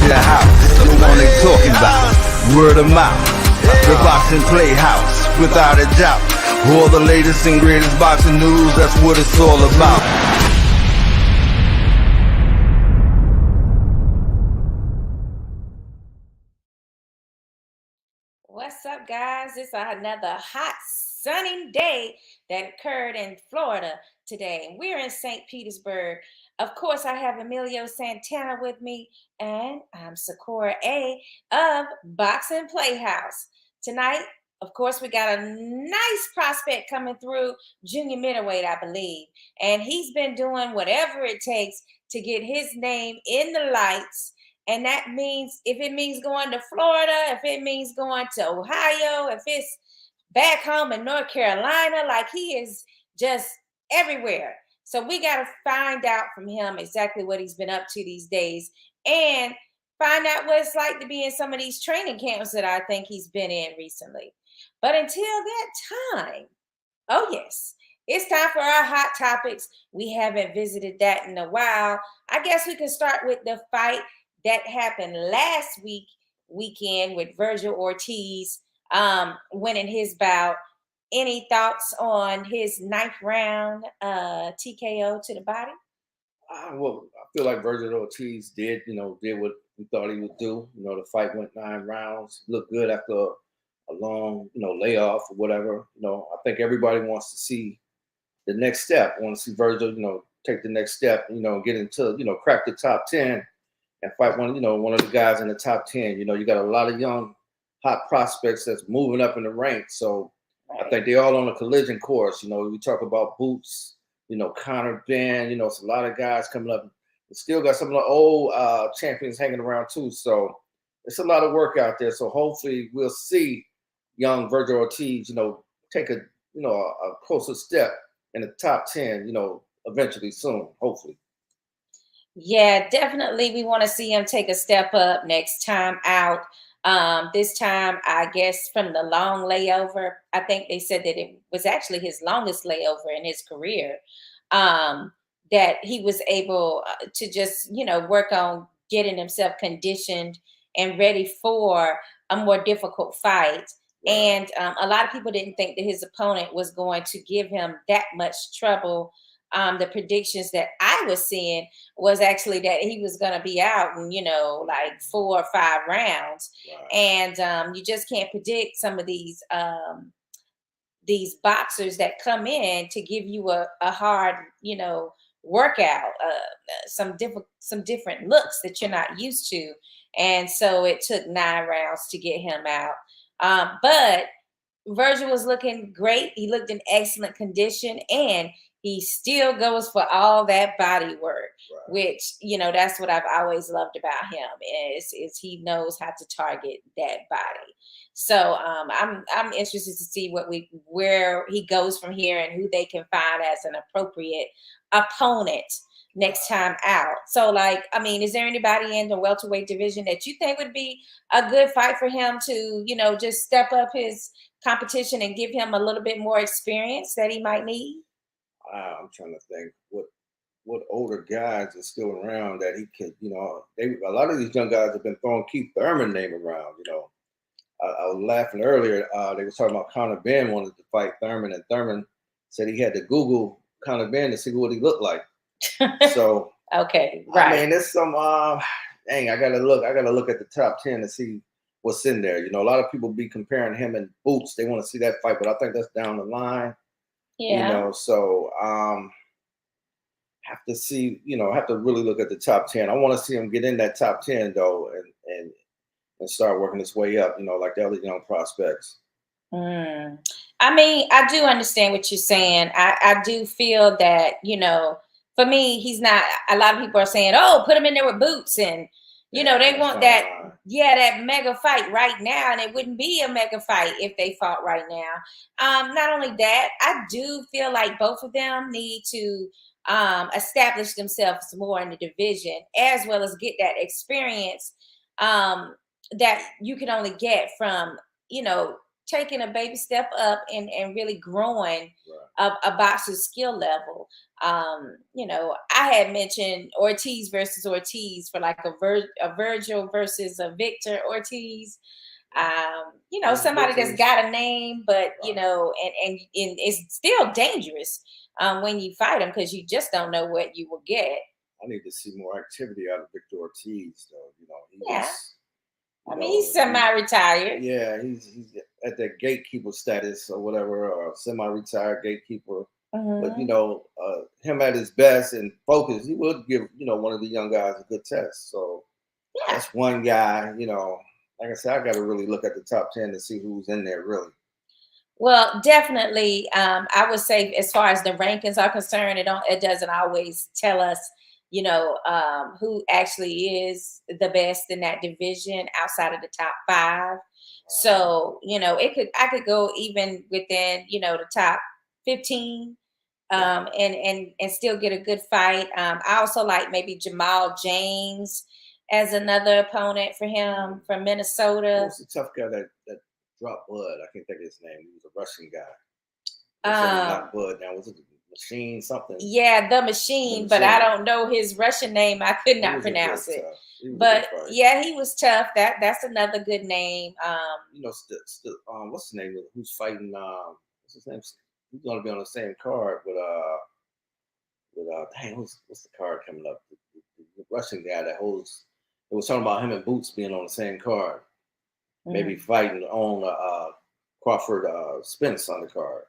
your house. The one they talking about, word of mouth. The boxing playhouse, without a doubt. All the latest and greatest boxing news, that's what it's all about. What's up, guys? It's another hot, sunny day that occurred in Florida today. We're in St. Petersburg. Of course, I have Emilio Santana with me, and I'm Sakura A of Boxing Playhouse. Tonight, of course, we got a nice prospect coming through, junior middleweight, I believe. And he's been doing whatever it takes to get his name in the lights. And that means, if it means going to Florida, if it means going to Ohio, if it's back home in North Carolina, like he is just everywhere. So we got to find out from him exactly what he's been up to these days and find out what it's like to be in some of these training camps that I think he's been in recently. But until that time, oh yes, it's time for our hot topics. We haven't visited that in a while. I guess we can start with the fight that happened last weekend with Virgil Ortiz winning his bout. Any thoughts on his 9th round TKO to the body? Well, I feel like Virgil Ortiz did what we thought he would do. The fight went 9 rounds, looked good after a long, layoff or whatever. I think everybody wants to see the next step. Want to see Virgil, take the next step, get into, crack the top 10. And fight one of the guys in the top 10. You got a lot of young, hot prospects that's moving up in the ranks. So I think they're all on a collision course. We talk about Boots, Conor Ben, it's a lot of guys coming up. We still got some of the old champions hanging around too. So it's a lot of work out there. So hopefully we'll see young Virgil Ortiz, take a closer step in the top 10, eventually soon, hopefully. Yeah, definitely. We want to see him take a step up next time out. This time, I guess, from the long layover, I think they said that it was actually his longest layover in his career, that he was able to just, work on getting himself conditioned and ready for a more difficult fight. And a lot of people didn't think that his opponent was going to give him that much trouble. The predictions that I was seeing was actually that he was going to be out in, like 4 or 5 rounds. Wow. And you just can't predict some of these boxers that come in to give you a hard, workout, some different looks that you're not used to. And so it took 9 rounds to get him out. But Virgil was looking great. He looked in excellent condition, and he still goes for all that body work, which, that's what I've always loved about him is he knows how to target that body. So I'm interested to see where he goes from here and who they can find as an appropriate opponent next time out. So, is there anybody in the welterweight division that you think would be a good fight for him to, just step up his competition and give him a little bit more experience that he might need? I'm trying to think what older guys are still around that he could, a lot of these young guys have been throwing Keith Thurman name around, I was laughing earlier. They were talking about Conor Ben wanted to fight Thurman, and Thurman said he had to Google Conor Ben to see what he looked like. So okay, right. I mean, there's some I gotta look at the top 10 to see what's in there. A lot of people be comparing him and Boots. They want to see that fight, but I think that's down the line. Yeah. So have to see, have to really look at the top 10. I want to see him get in that top 10 though, and start working his way up, like the other young prospects. I mean, I do understand what you're saying. I do feel that, for me, he's not, a lot of people are saying, oh, put him in there with Boots, and they want that, that mega fight right now, and it wouldn't be a mega fight if they fought right now. Not only that, I do feel like both of them need to establish themselves more in the division, as well as get that experience that you can only get from, taking a baby step up and really growing Right. a boxer's skill level. You know, I had mentioned Ortiz versus Ortiz for like a Virgil versus a Victor Ortiz. You know, somebody that's got a name, but you know, and it's still dangerous when you fight him because you just don't know what you will get. I need to see more activity out of Victor Ortiz, though. You know, Yeah. I mean, he's he's semi-retired. yeah, he's at that gatekeeper status or whatever, or semi-retired gatekeeper. But you know, him at his best and focus, he would give one of the young guys a good test. So Yeah. that's one guy. You know, like I said, I got to really look at the top 10 to see who's in there really. Well, definitely, I would say as far as the rankings are concerned, it doesn't always tell us, you know, who actually is the best in that division outside of the top 5. So, you know, I could go even within, you know, the top 15, and still get a good fight. I also like maybe Jamal James as another opponent for him from Minnesota. Who's the tough guy that dropped Bud? I can't think of his name. He was a Russian guy. He knocked Bud down. Was it Machine something? Yeah, the machine, but I don't know his Russian name. I could not pronounce it. But yeah, he was tough. That's another good name. You know, what's his name? Who's fighting? What's his name? He's gonna be on the same card with dang, what's the card coming up? The Russian guy that holds. It was talking about him and Boots being on the same card. Maybe fighting on Crawford Spence on the card.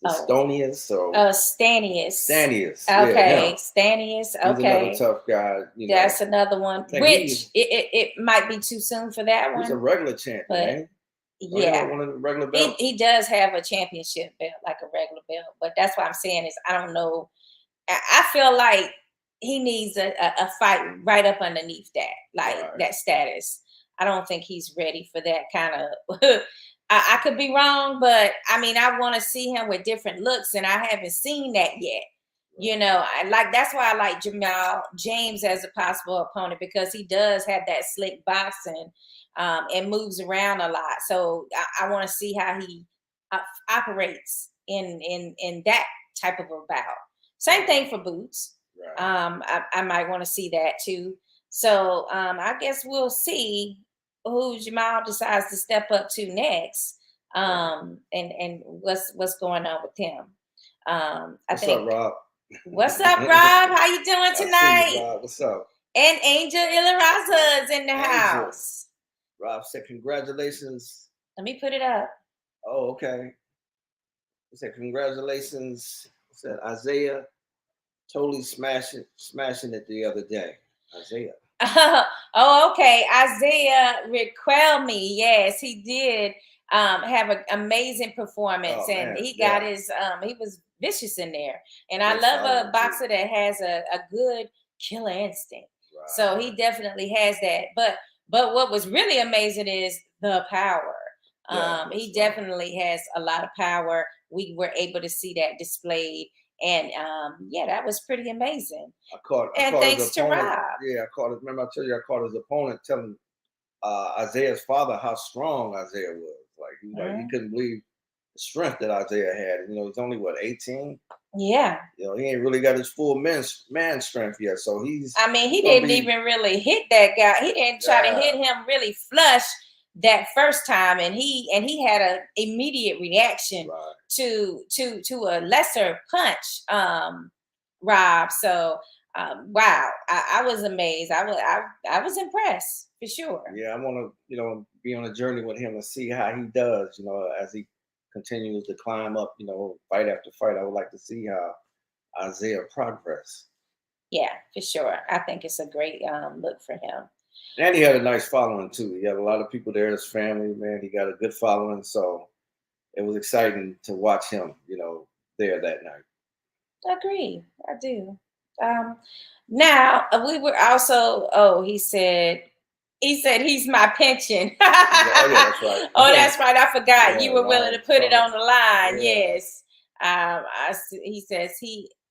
Stanius or Stanius. Stanius. Okay, yeah, Stanius. Okay, he's another tough guy. That's another one. Which it might be too soon for that one. He's a regular champion, but yeah, one of the regular belts. He does have a championship belt, like a regular belt. But that's what I'm saying is I don't know. I feel like he needs a fight right up underneath that, like that status. I don't think he's ready for that kind of. I could be wrong, but I mean, I want to see him with different looks, and I haven't seen that yet. You know, that's why I like Jamal James as a possible opponent because he does have that slick boxing and moves around a lot. So I want to see how he operates in that type of a bout. Same thing for Boots. I might want to see that too. So I guess we'll see who Jamal decides to step up to next, and what's going on with him. What's up, Rob? What's up, Rob? How you doing tonight? You, Rob. What's up? And Angel Ilaraza is in the house. Rob said, "Congratulations." Let me put it up. Oh, okay. He said, "Congratulations." He said, "Isaiah totally smashing it the other day." Isaiah. Oh, okay. Isaiah Riquelme. Yes, he did have an amazing performance, and he got his. He was vicious in there, and I love a boxer that has a good killer instinct. Right. So he definitely has that. But what was really amazing is the power. He definitely has a lot of power. We were able to see that displayed. And that was pretty amazing. I caught thanks to Rob. Yeah, I caught it. Remember, I told you I caught his opponent telling Isaiah's father how strong Isaiah was. Like he couldn't believe the strength that Isaiah had. You know, he's only 18. Yeah. You know, he ain't really got his full man strength yet. So he's. I mean, he didn't even really hit that guy. He didn't try to hit him really flush that first time, and he had an immediate reaction to a lesser punch, Rob. So wow, I was amazed. I was impressed for sure. Yeah, I want to be on a journey with him and see how he does. You know, as he continues to climb up. You know, fight after fight. I would like to see how Isaiah progress. Yeah, for sure. I think it's a great look for him. And he had a nice following too. He had a lot of people there, his family, man. He got a good following. So it was exciting to watch him, there that night. I agree. I do. Now we were also, he said he's my pension. That's right. That's right. I forgot. You were willing to put it on the line. Yeah. Yes. He says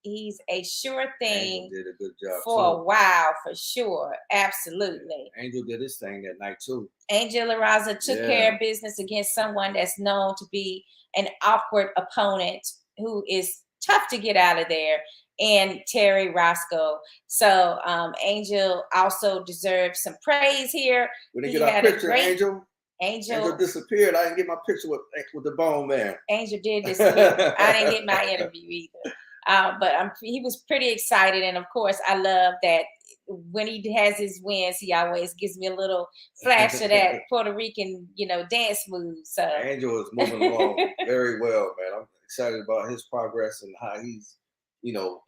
he's a sure thing. Angel did a good job for too. a while, for sure. Absolutely. Angel did his thing that night too. Angel Araza took care of business against someone that's known to be an awkward opponent who is tough to get out of there, and Terry Roscoe. So Angel also deserves some praise here. We didn't get our picture, Angel. Angel disappeared. I didn't get my picture with the Bone Man. Angel did disappear. I didn't get my interview either. But he was pretty excited, and of course, I love that when he has his wins, he always gives me a little flash of that Puerto Rican, dance move. So Angel is moving along very well, man. I'm excited about his progress and how he's,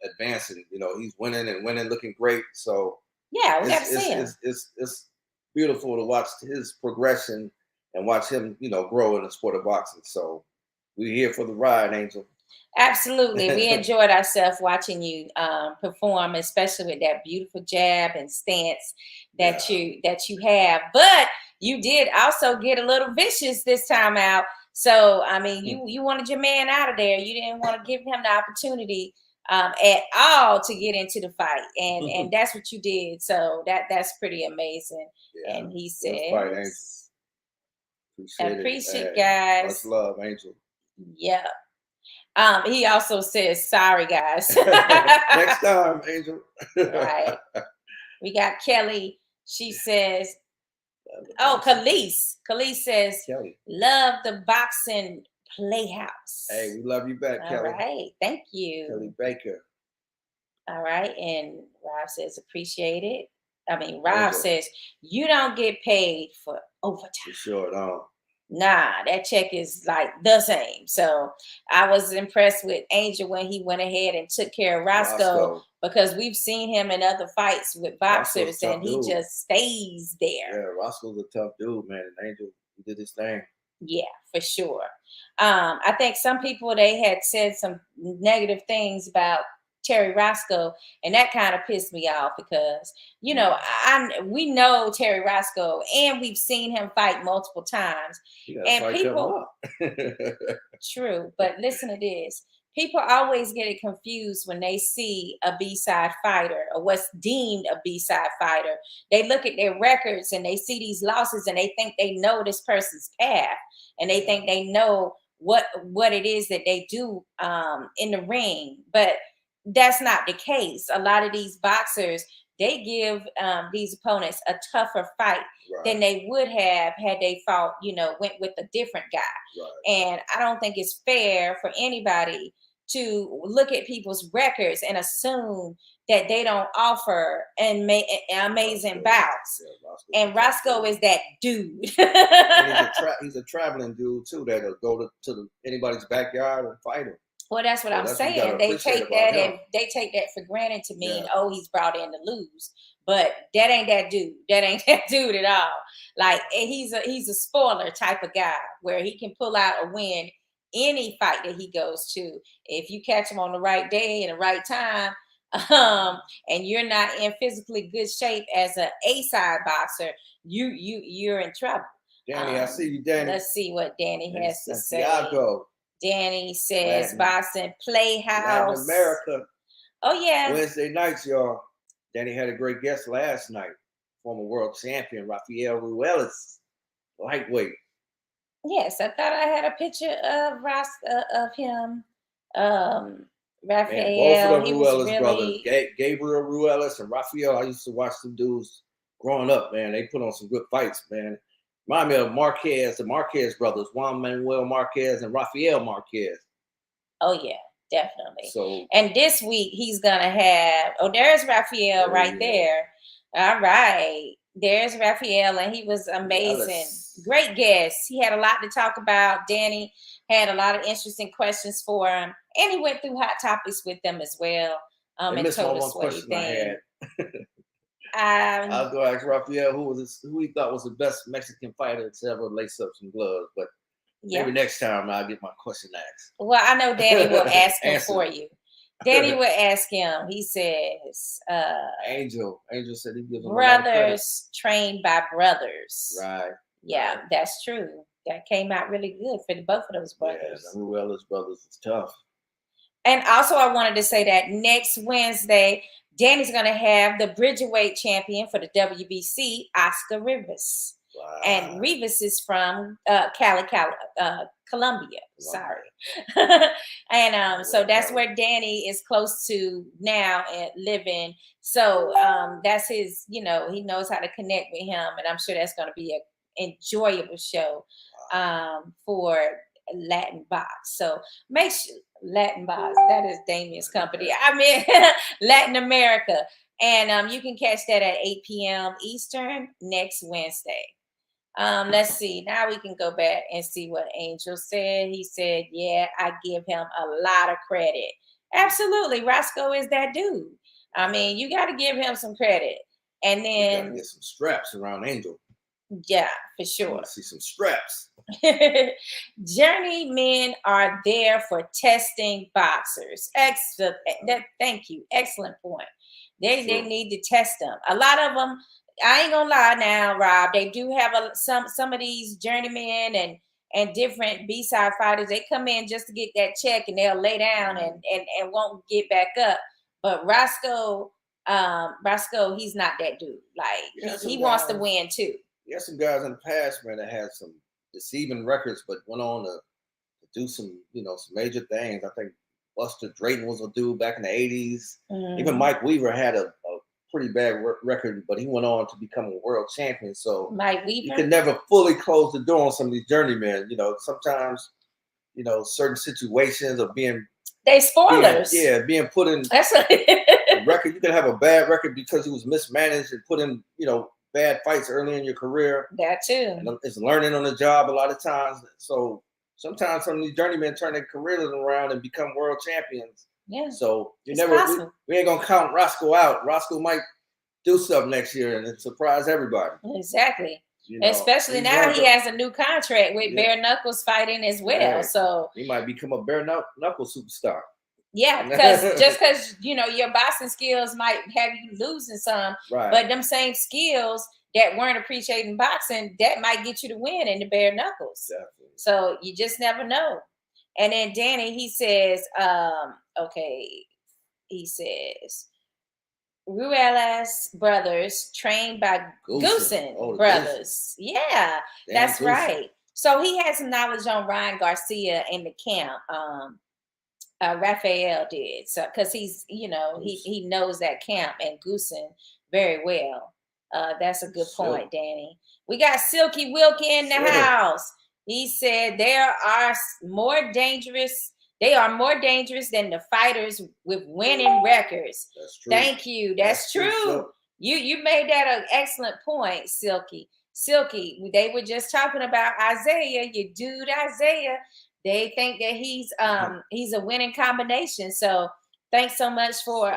advancing. He's winning and winning, looking great. So yeah, we got to see him. It's beautiful to watch his progression and watch him, grow in the sport of boxing. So we're here for the ride, Angel. Absolutely. We enjoyed ourselves watching you perform, especially with that beautiful jab and stance that you have. But you did also get a little vicious this time out. So, I mean, you wanted your man out of there. You didn't want to give him the opportunity at all to get into the fight. And that's what you did. So that's pretty amazing. Yeah, and he says, appreciate it, guys. Much love, Angel. Yeah. He also says, sorry, guys. Next time, Angel. Right. We got Kelly. She says, Khalees. Khalees says, Kelly, love the boxing Playhouse. Hey, we love you back, Kelly. All right. Thank you. Kelly Baker. All right. And Rob says, appreciate it. Rob says, you don't get paid for overtime. You sure don't. Nah, that check is like the same. So I was impressed with Angel when he went ahead and took care of Roscoe, because we've seen him in other fights with boxers and he just stays there. Yeah, Roscoe's a tough dude, man. And Angel, he did his thing. Yeah, for sure. I think some people, they had said some negative things about Terry Roscoe, and that kind of pissed me off because, we know Terry Roscoe and we've seen him fight multiple times. And people, true, but listen to this. People always get it confused when they see a B-side fighter or what's deemed a B-side fighter. They look at their records and they see these losses and they think they know this person's path, and they think they know what it is that they do in the ring. But that's not the case. A lot of these boxers, they give these opponents a tougher fight than they would have had they fought, went with a different guy. Right. And I don't think it's fair for anybody to look at people's records and assume that they don't offer amazing bouts. Yeah, Roscoe is that dude. He's a traveling dude too that'll go to anybody's backyard and fight him. Well, that's what I'm saying. They take that and they take that for granted to mean, he's brought in to lose. But that ain't that dude. That ain't that dude at all. Like, he's a spoiler type of guy where he can pull out a win any fight that he goes to. If you catch him on the right day and the right time, and you're not in physically good shape as an A-side boxer, you're in trouble. Danny, I see you, Danny. Let's see what Danny has to say. Santiago. Danny says, boxing Playhouse. Latin America. Oh, yeah. Wednesday nights, y'all. Danny had a great guest last night. Former world champion, Rafael Ruelas. Lightweight. Yes, I thought I had a picture of him. Rafael. Man, both of them Ruelas brothers. Gabriel Ruelas and Rafael. I used to watch them dudes growing up, man. They put on some good fights, man. Remind me of the Marquez brothers, Juan Manuel Marquez and Rafael Marquez. Oh, yeah, definitely. So, and this week he's going to have, there's Rafael right there. All right. There's Rafael, and he was amazing. Great guest. He had a lot to talk about. Danny had a lot of interesting questions for him, and he went through hot topics with them as well. And told us what he think. I was going to ask Rafael who he thought was the best Mexican fighter to ever lace up some gloves, but maybe next time I'll get my question asked. Well, I know Danny will ask him for you. Danny will ask him. He says, Angel said he gives him brothers trained by brothers. Right. Yeah, that's true. That came out really good for both of those brothers. Yeah, the Ruelas brothers is tough. And also, I wanted to say that next Wednesday, Danny's going to have the Bridgerweight champion for the WBC, Oscar Rivas. Wow. And Rivas is from Colombia. Sorry. And so that's where Danny is close to now and living. So that's his, you know, he knows how to connect with him. And I'm sure that's going to be an enjoyable show for Latin Box. So make sure Latin Box, that is Damien's company. I mean, Latin America. And you can catch that at 8 p.m. Eastern next Wednesday. Let's see. Now we can go back and see what Angel said. He said, yeah, I give him a lot of credit. Absolutely. Roscoe is that dude. I mean, you got to give him some credit. And then you got to get some straps around Angel. Yeah, for sure. See some straps. Journeymen are there for testing boxers. Excellent. Thank you. Excellent point. They need to test them. A lot of them, I ain't gonna lie now, Rob. They do have some of these journeymen and different B-side fighters. They come in just to get that check and they'll lay down and won't get back up. But Roscoe, he's not that dude. Like he wants to win too. You got some guys in the past, man, that had some deceiving records, but went on to do some, some major things. I think Buster Drayton was a dude back in the 80s. Mm-hmm. Even Mike Weaver had a pretty bad record, but he went on to become a world champion. So Mike Weaver, you can never fully close the door on some of these journeymen. Sometimes, certain situations of being spoilers. Being put in That's a record. You can have a bad record because he was mismanaged and put in, bad fights early in your career. That too. And it's learning on the job a lot of times. So sometimes some of these journeymen turn their careers around and become world champions. Yeah. So we ain't gonna count Roscoe out. Roscoe might do something next year and surprise everybody. Exactly. Especially now he has a new contract with Bare Knuckles fighting as well. Yeah. So he might become a Bare Knuckles superstar. Yeah, because your boxing skills might have you losing some, right. But them same skills that weren't appreciating boxing, that might get you to win in the bare knuckles. Definitely. So you just never know. And then Danny, he says, Ruelas brothers trained by Goosen brothers. Yeah, that's Goosen. Right. So he has some knowledge on Ryan Garcia in the camp. Rafael did, so because he's he knows that camp and Goosen very well. That's a good point, Danny. We got Silky Wilkie in the house. He said they are more dangerous than the fighters with winning records. That's true. Thank you. That's true. You made that an excellent point, Silky. They were just talking about Isaiah, your dude Isaiah. They think that he's a winning combination. So thanks so much for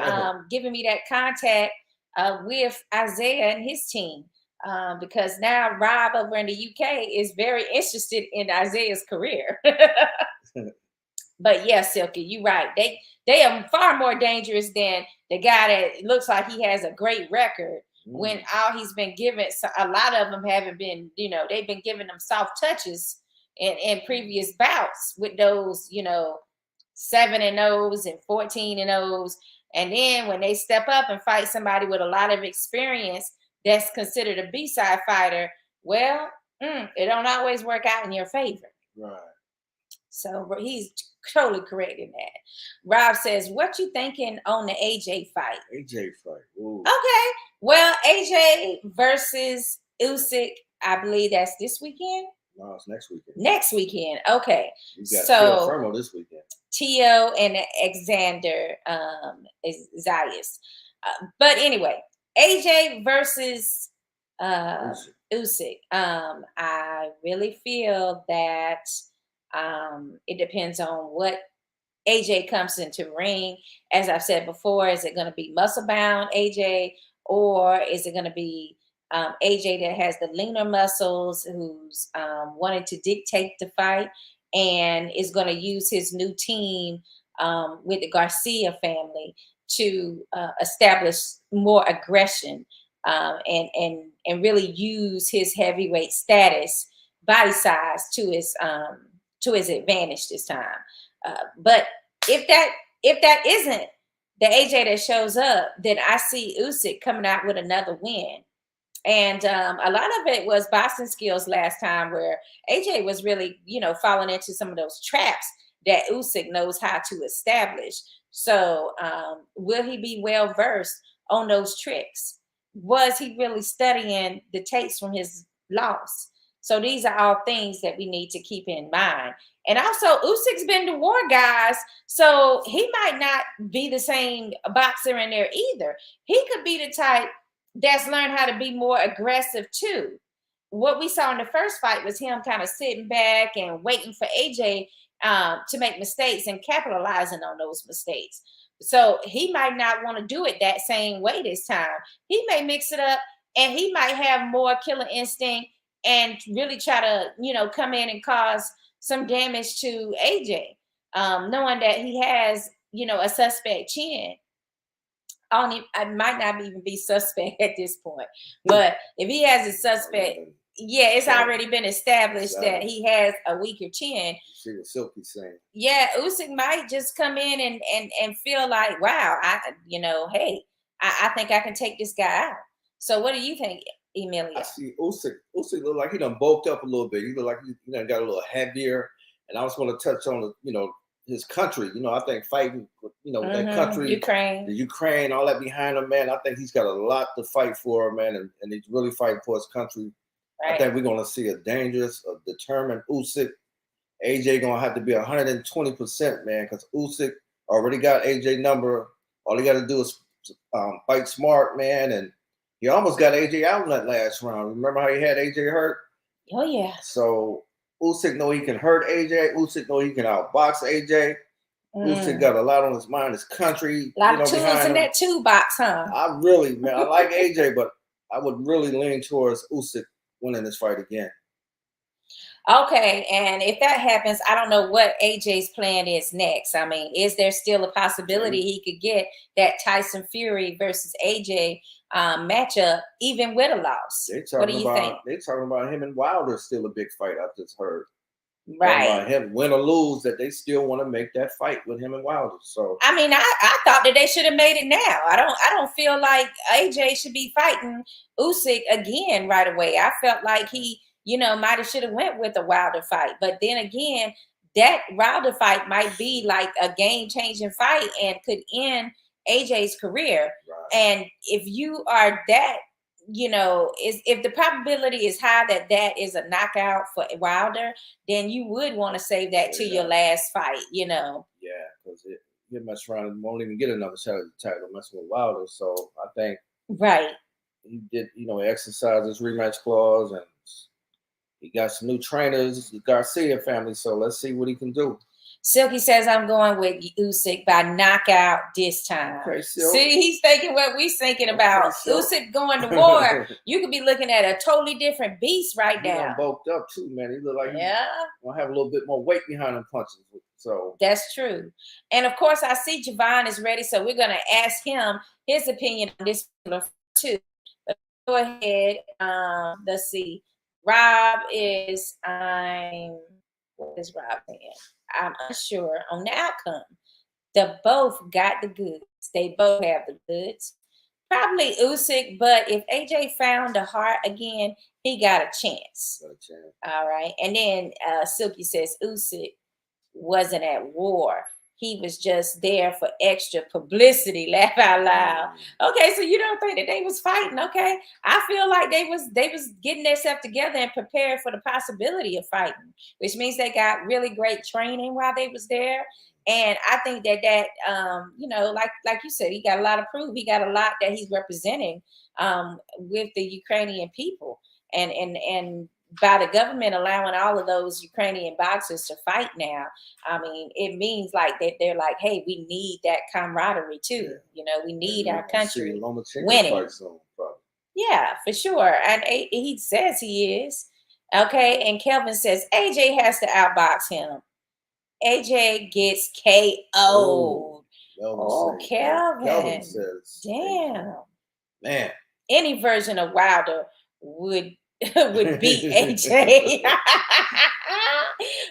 giving me that contact with Isaiah and his team. Because now Rob over in the UK is very interested in Isaiah's career. But yes, Silky, you're right. They are far more dangerous than the guy that looks like he has a great record when all he's been given. So a lot of them haven't been, they've been giving them soft touches in previous bouts with those, 7-0s and 14-0s. And then when they step up and fight somebody with a lot of experience that's considered a B-side fighter, well, it don't always work out in your favor. Right. So he's totally correct in that. Rob says, what you thinking on the AJ fight? AJ fight. Ooh. Okay. Well, AJ versus Usyk, I believe that's this weekend. No, it's next weekend. Next weekend. Okay. You got Tio Fermo this weekend. Tio and Alexander Zayas. But anyway, AJ versus Usyk. I really feel that it depends on what AJ comes into ring. As I've said before, is it going to be muscle bound AJ, or is it going to be AJ that has the leaner muscles, who's wanting to dictate the fight and is going to use his new team with the Garcia family to establish more aggression and really use his heavyweight status, body size to his advantage this time. But if that if that isn't the AJ that shows up, then I see Usyk coming out with another win. And a lot of it was boxing skills last time, where AJ was really, falling into some of those traps that Usyk knows how to establish. So will he be well versed on those tricks? Was he really studying the tapes from his loss? So these are all things that we need to keep in mind. And also, Usyk's been to war, guys, so he might not be the same boxer in there either. He could be the type that's learned how to be more aggressive too. What we saw in the first fight was him kind of sitting back and waiting for AJ to make mistakes and capitalizing on those mistakes. So he might not want to do it that same way this time. He may mix it up, and he might have more killer instinct and really try to, come in and cause some damage to AJ, knowing that he has, a suspect chin. I might not even be suspect at this point, but if he has a suspect, yeah, it's already been established that he has a weaker chin. See what Silky's saying. Yeah, Usyk might just come in and feel like, wow, hey, I think I can take this guy out. So what do you think, Emilia? I see Usyk look like he done bulked up a little bit. He look like he done got a little heavier. And I was going to touch on his country. I think fighting, that country, Ukraine, the Ukraine, all that behind him, man. I think he's got a lot to fight for, man, and he's really fighting for his country. Right. I think we're going to see a dangerous, determined Usyk. AJ going to have to be 120%, man, because Usyk already got AJ number. All he got to do is fight smart, man, and he almost got AJ out in that last round. Remember how he had AJ hurt? Oh, yeah. So Usyk know he can hurt AJ. Usyk know he can outbox AJ. Usyk got a lot on his mind, his country. A lot of tools in that toolbox, huh? I like AJ, but I would really lean towards Usyk winning this fight again. Okay, and if that happens, I don't know what AJ's plan is next. I mean, is there still a possibility he could get that Tyson Fury versus AJ matchup, even with a loss? What do you think? They're talking about him and Wilder still a big fight. I just heard. Right. About him, win or lose, that they still want to make that fight with him and Wilder. So I mean, I thought that they should have made it now. I don't feel like AJ should be fighting Usyk again right away. I felt like he, might have should have went with a Wilder fight. But then again, that Wilder fight might be like a game-changing fight and could end AJ's career. Right. And if you are that, if the probability is high that is a knockout for Wilder, then you would want to save that to your last fight, Yeah, because he'll mess around and won't even get another shot at the title, messing with Wilder. So I think he did, he exercised his rematch clause, and he got some new trainers, the Garcia family. So let's see what he can do. Silky says, I'm going with Usyk by knockout this time. Okay, see, he's thinking what we're thinking about. Usyk going to war. You could be looking at a totally different beast right now. He bulked up too, man. He look like he's going to have a little bit more weight behind him punches. So that's true. And of course, I see Javon is ready, so we're going to ask him his opinion on this too. But go ahead. Let's see. Rob is, what is Rob saying? I'm unsure on the outcome. They both got the goods. They both have the goods. Probably Usyk, but if AJ found the heart again, he got a chance. All right. And then Silky says Usyk wasn't at war. He was just there for extra publicity. Laugh out loud. Okay, so you don't think that they was fighting? Okay, I feel like they was getting themselves together and prepared for the possibility of fighting, which means they got really great training while they was there. And I think that like you said, he got a lot of proof. He got a lot that he's representing with the Ukrainian people, and by the government allowing all of those Ukrainian boxers to fight now, I mean, it means like that they're like, hey, we need that camaraderie too. We need our country winning. Yeah, for sure. And he says he is. Okay. And Kelvin says AJ has to outbox him. AJ gets KO'd. Kelvin says, damn. Man. Any version of Wilder would would beat AJ.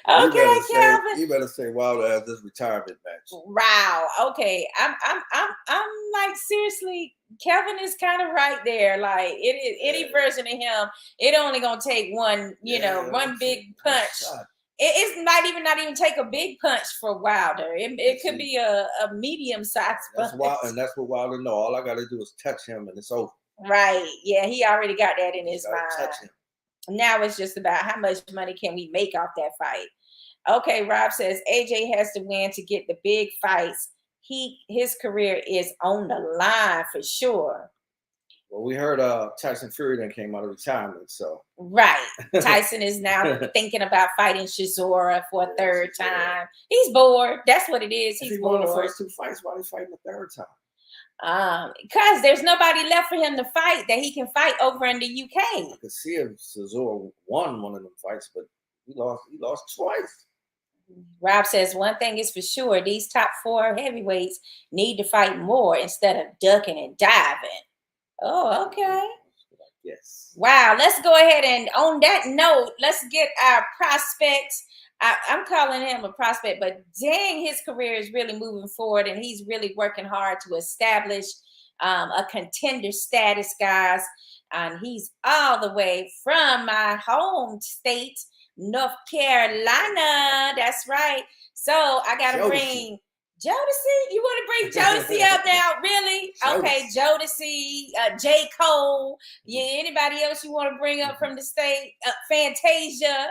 Okay, Calvin. You better say Wilder has this retirement match. Wow. Okay. I'm like, seriously, Kevin is kind of right there. Like, it is any version of him. It only gonna take one, one big punch. It's not even take a big punch for Wilder. It could be a medium sized punch. And that's what Wilder know. All I got to do is touch him, and it's over. Right. Yeah, he already got that in his mind. Touch him. Now it's just about how much money can we make off that fight. Okay, Rob says AJ has to win to get the big fights. His career is on the line for sure. Well, we heard Tyson Fury then came out of retirement, so right. Tyson is now thinking about fighting Chisora for a third time. He's bored. That's what it is. He's bored. Won the first 2 fights. Why is he fighting the third time? Because there's nobody left for him to fight that he can fight over in the UK. I could see if Chisora won one of them fights, but he lost twice. Rob says one thing is for sure: these top 4 heavyweights need to fight more instead of ducking and diving. Oh, okay. Yes. Wow. Let's go ahead and on that note, let's get our prospects. I'm calling him a prospect, but dang, his career is really moving forward, and he's really working hard to establish a contender status, guys. And he's all the way from my home state, North Carolina. That's right. So I got to bring Jodeci. You want to bring Jodeci up now? Really? Okay, Jodeci, J. Cole. Yeah, anybody else you want to bring up from the state? Fantasia.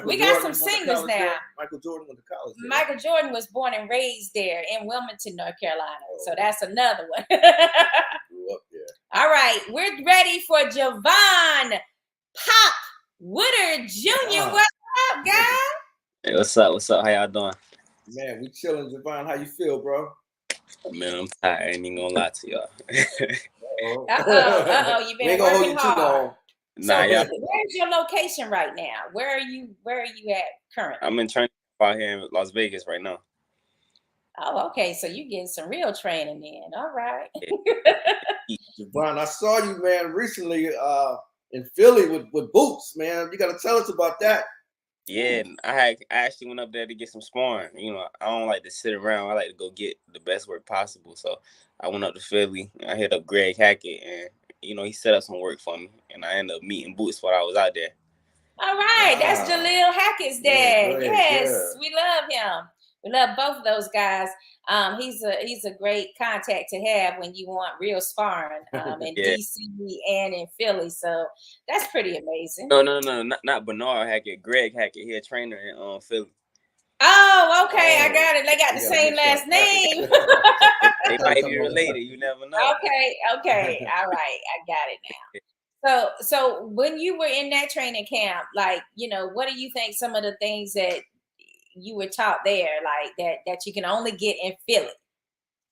We got some singers now. Michael Jordan went to college there. Michael Jordan was born and raised there in Wilmington, North Carolina. So that's another one. Grew up there. All right, we're ready for Javon Pop Woodard Jr. What's up, guys? Hey, what's up? What's up? How y'all doing? Man, we chilling, Javon. How you feel, bro? Man, I'm tired. I ain't even gonna lie to y'all. You been working hard. Nah, y'all. Where's your location right now? Where are you at currently? I'm in training out here in Las Vegas right now. Oh, okay. So you getting some real training in. All right. Javon, I saw you, man, recently in Philly with Boots, man. You gotta tell us about that. Yeah, I actually went up there to get some sparring. I don't like to sit around. I like to go get the best work possible. So I went up to Philly. I hit up Greg Hackett, and he set up some work for me. And I ended up meeting Boots while I was out there. All right, that's Jaleel Hackett's dad. Yes, we love him. We love both of those guys. He's a great contact to have when you want real sparring in DC and in Philly. So that's pretty amazing. No, not Bernard Hackett. Greg Hackett. He's a trainer in Philly. Oh, okay, I got it. They got the same last name. They might be related. You never know. Okay. All right, I got it now. So when you were in that training camp, like, what do you think some of the things that you were taught there, like that you can only get in Philly?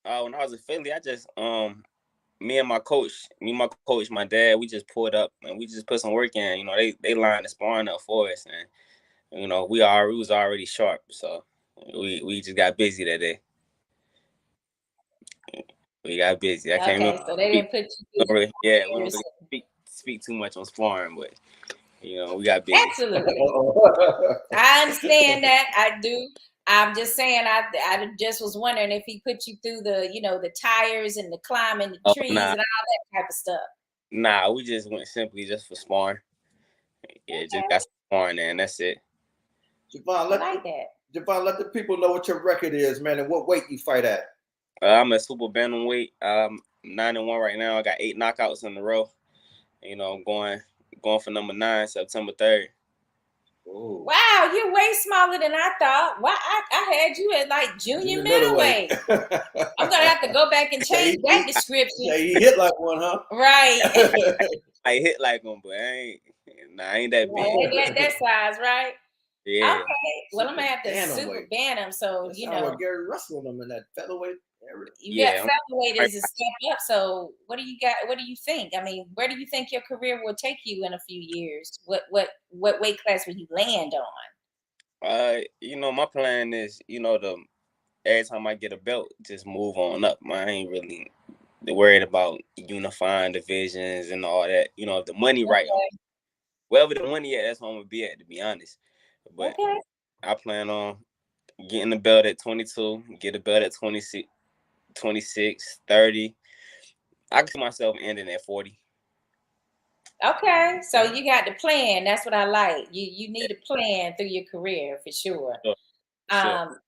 When I was in Philly, I just me and my coach, my dad, we just pulled up and we just put some work in. They lined the sparring up for us, and we was already sharp, so we just got busy that day. We got busy. I can't remember. So they didn't put you through. Yeah, we don't speak too much on sparring, but we got busy. Absolutely. I understand that. I do. I'm just saying, I just was wondering if he put you through the tires and the climbing the trees and all that type of stuff. Nah, we just went simply just for sparring. Yeah, just got some sparring there, and that's it. Javon, let the people know what your record is, man, and what weight you fight at. I'm at super bantamweight. 9-1 right now. I got 8 knockouts in a row. I'm going for number 9, September 3rd. Ooh. Wow, you're way smaller than I thought. Wow, I had you at like junior middleweight. I'm gonna have to go back and change that description. Yeah, you hit like one, huh? Right. I hit like one, but I ain't that big. Ain't that size, right? Yeah. Okay. Well, I'm gonna have to super bantam. So Gary Russell them in that featherweight area. You got featherweight is a step up. So what do you got? What do you think? I mean, where do you think your career will take you in a few years? What weight class will you land on? My plan is, every time I get a belt, just move on up. I ain't really they're worried about unifying divisions and all that. You know, if the money right, Okay. wherever the money at, that's where I'm gonna be at, to be honest. But Okay. I plan on getting the belt at 22, get a belt at 26, 26, 30. I can see myself ending at 40. Okay. So you got the plan. That's what I like. You need a plan through your career for sure. Sure. Sure.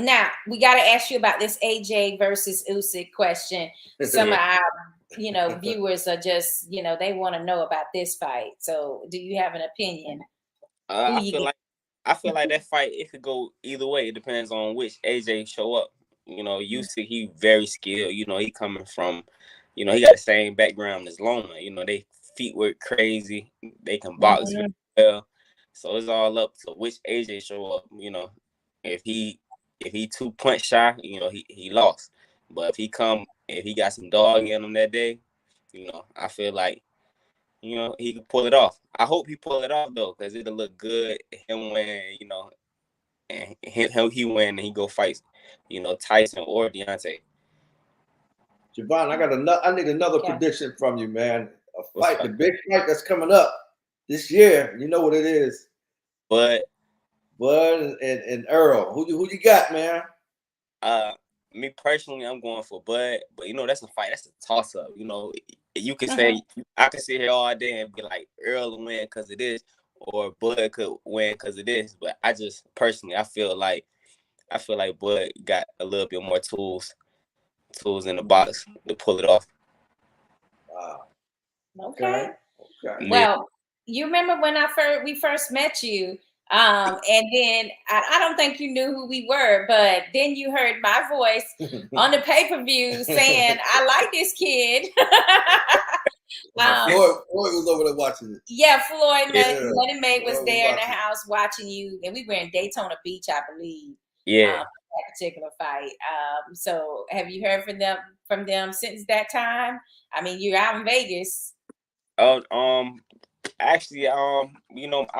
Now we got to ask you about this AJ versus Usyk question. Some of our, viewers are just, they want to know about this fight. So, do you have an opinion? Who I you feel get? like I feel like that fight, it could go either way. It depends on which AJ show up. You know, Usyk, he very skilled. You know, he coming from, he got the same background as Loma. You know, they feet work crazy. They can box very Mhm. well. So it's all up to which AJ show up. You know, if he 2 punch shy, he lost. But if he got some dog in him that day, I feel like he can pull it off. I hope he pull it off though, because it'll look good. Him win, and he win and he go fight, Tyson or Deontay. Javon, I need another Okay. prediction from you, man. A What's fight, up? the big fight that's coming up this year. You know what it is. But Bud and Earl. Who you got, man? me personally, I'm going for Bud. But that's a fight. That's a toss up. You can say I can sit here all day and be like Earl will win because of this, or Bud could win because of this. But I just personally, I feel like Bud got a little bit more tools in the box to pull it off. Wow. Okay. Okay. Well, you remember when we first met you, and then I don't think you knew who we were, but then you heard my voice on the pay-per-view saying, "I like this kid." Floyd was over there watching it. Yeah, Floyd Yeah. Money May was Floyd was there in the watching. house watching you, and we were in Daytona Beach, I believe. Yeah. That particular fight. So have you heard from them since that time? I mean, you're out in Vegas. Actually, I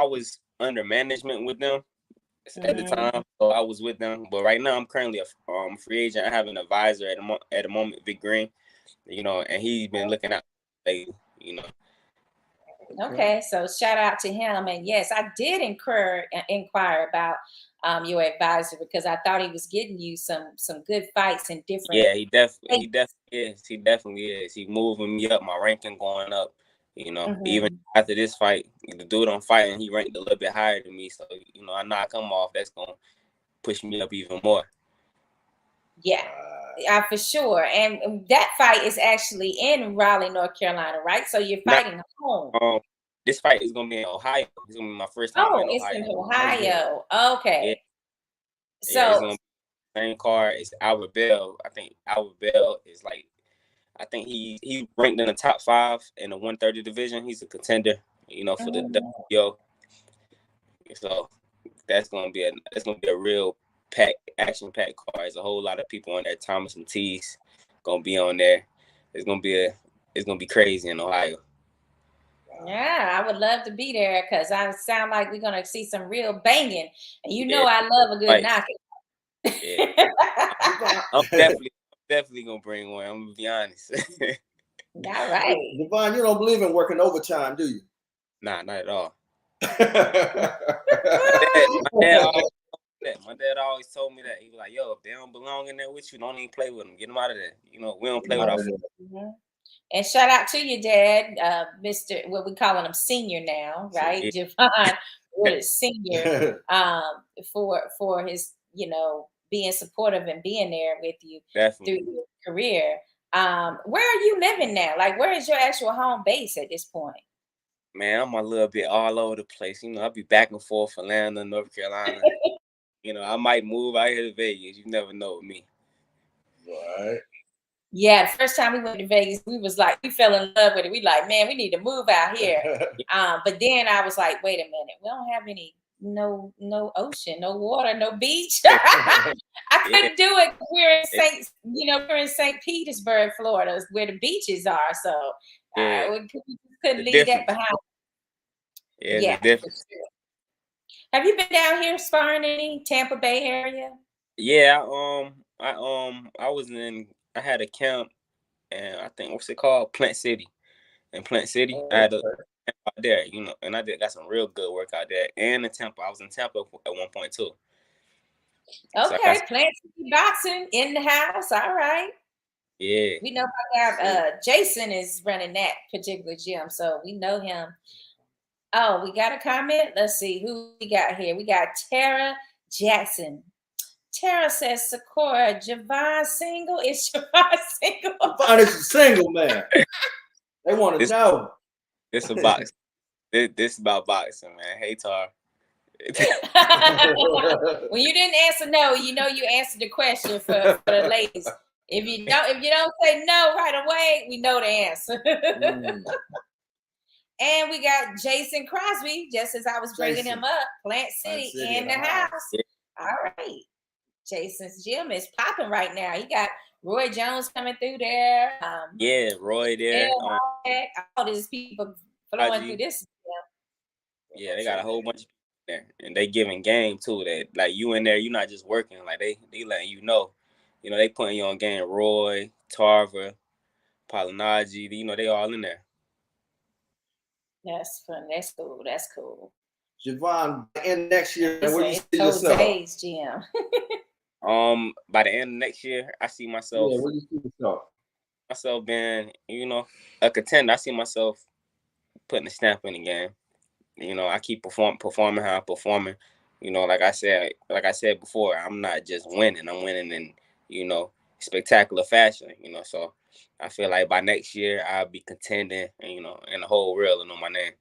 was under management with them at the time, so I was with them. But right now, I'm currently a free agent. I have an advisor at the moment, Vic Green. And he's been looking out. Okay, so shout out to him. And yes, I did inquire about your advisor because I thought he was getting you some good fights in different. Yeah, he definitely is. He definitely is. He moving me up, my ranking going up. Even after this fight, the dude I'm fighting, he ranked a little bit higher than me. So I knock him off. That's gonna push me up even more. Yeah, for sure. And that fight is actually in Raleigh, North Carolina, right? So you're fighting home. This fight is gonna be in Ohio. It's gonna be my first time in Ohio. It's in Ohio. Okay. Yeah. So it's gonna be the same card. It's Albert Bell. I think Albert Bell is like, I think he ranked in the top 5 in the 130 division. He's a contender, for the WBO. So that's gonna be a real action packed card. There's a whole lot of people on there. Thomas Matisse gonna be on there. It's gonna be crazy in Ohio. yeah, I would love to be there because I sound like we're gonna see some real banging, and I love a good knockout. Yeah. I'm definitely gonna bring one. I'm gonna be honest. All right, Javon, you don't believe in working overtime, do you? Nah, not at all. My dad always told me that. He was like, "Yo, if they don't belong in there with you, don't even play with them. Get them out of there. We don't play with our football." And shout out to your dad, Mr. What we calling him senior now, right? Yeah. Javon Woodard Senior, for his, being supportive and being there with you Definitely through your career. Where are you living now? Like, where is your actual home base at this point? Man, I'm a little bit all over the place. I'll be back and forth from Atlanta, North Carolina. I might move out here to Vegas. You never know with me. Right. Yeah, the first time we went to Vegas, we fell in love with it. We like, man, we need to move out here. But then I was like, wait a minute, we don't have no ocean, no water, no beach. I couldn't do it. We're in St. Petersburg, Florida, where the beaches are. So we couldn't leave that behind. Yeah, different. Sure. Have you been down here sparring in any Tampa Bay area? Yeah, I had a camp and I think what's it called, Plant City. In Plant City, I had a out there, and I got some real good work out there. And in Tampa, I was in Tampa at one point too. Okay, so Plant City Boxing in the house. All right. Yeah. We know about Jason is running that particular gym, so we know him. Oh, we got a comment. Let's see who we got here. We got Tara Jackson. Tara says, Sakura, Javon single? Is Javon single? Javon is a single, man. They want to know. This a box. This is about boxing, man. Hey, Tara. When you didn't answer no, you answered the question for the ladies. If you don't say no right away, we know the answer. And we got Jason Crosby, just as I was bringing him up, Plant City in the house. Yeah. All right. Jason's gym is popping right now. He got Roy Jones coming through there. Yeah, Roy there. All these people flowing through this gym. Yeah, they got a whole bunch of people there. And they giving game too. That like you in there, you're not just working. Like they letting you know. They putting you on game. Roy, Tarver, Polinaji, they all in there. That's fun. That's cool. That's cool. Javon, in next year, where do you see yourself? Jose's gym. By the end of next year, I see myself. Yeah, where do you see yourself? Myself being, a contender. I see myself putting a stamp in the game. I keep performing how I'm performing. Like I said before, I'm not just winning. I'm winning in, spectacular fashion. So I feel like by next year I'll be contending, and the whole world will know my name.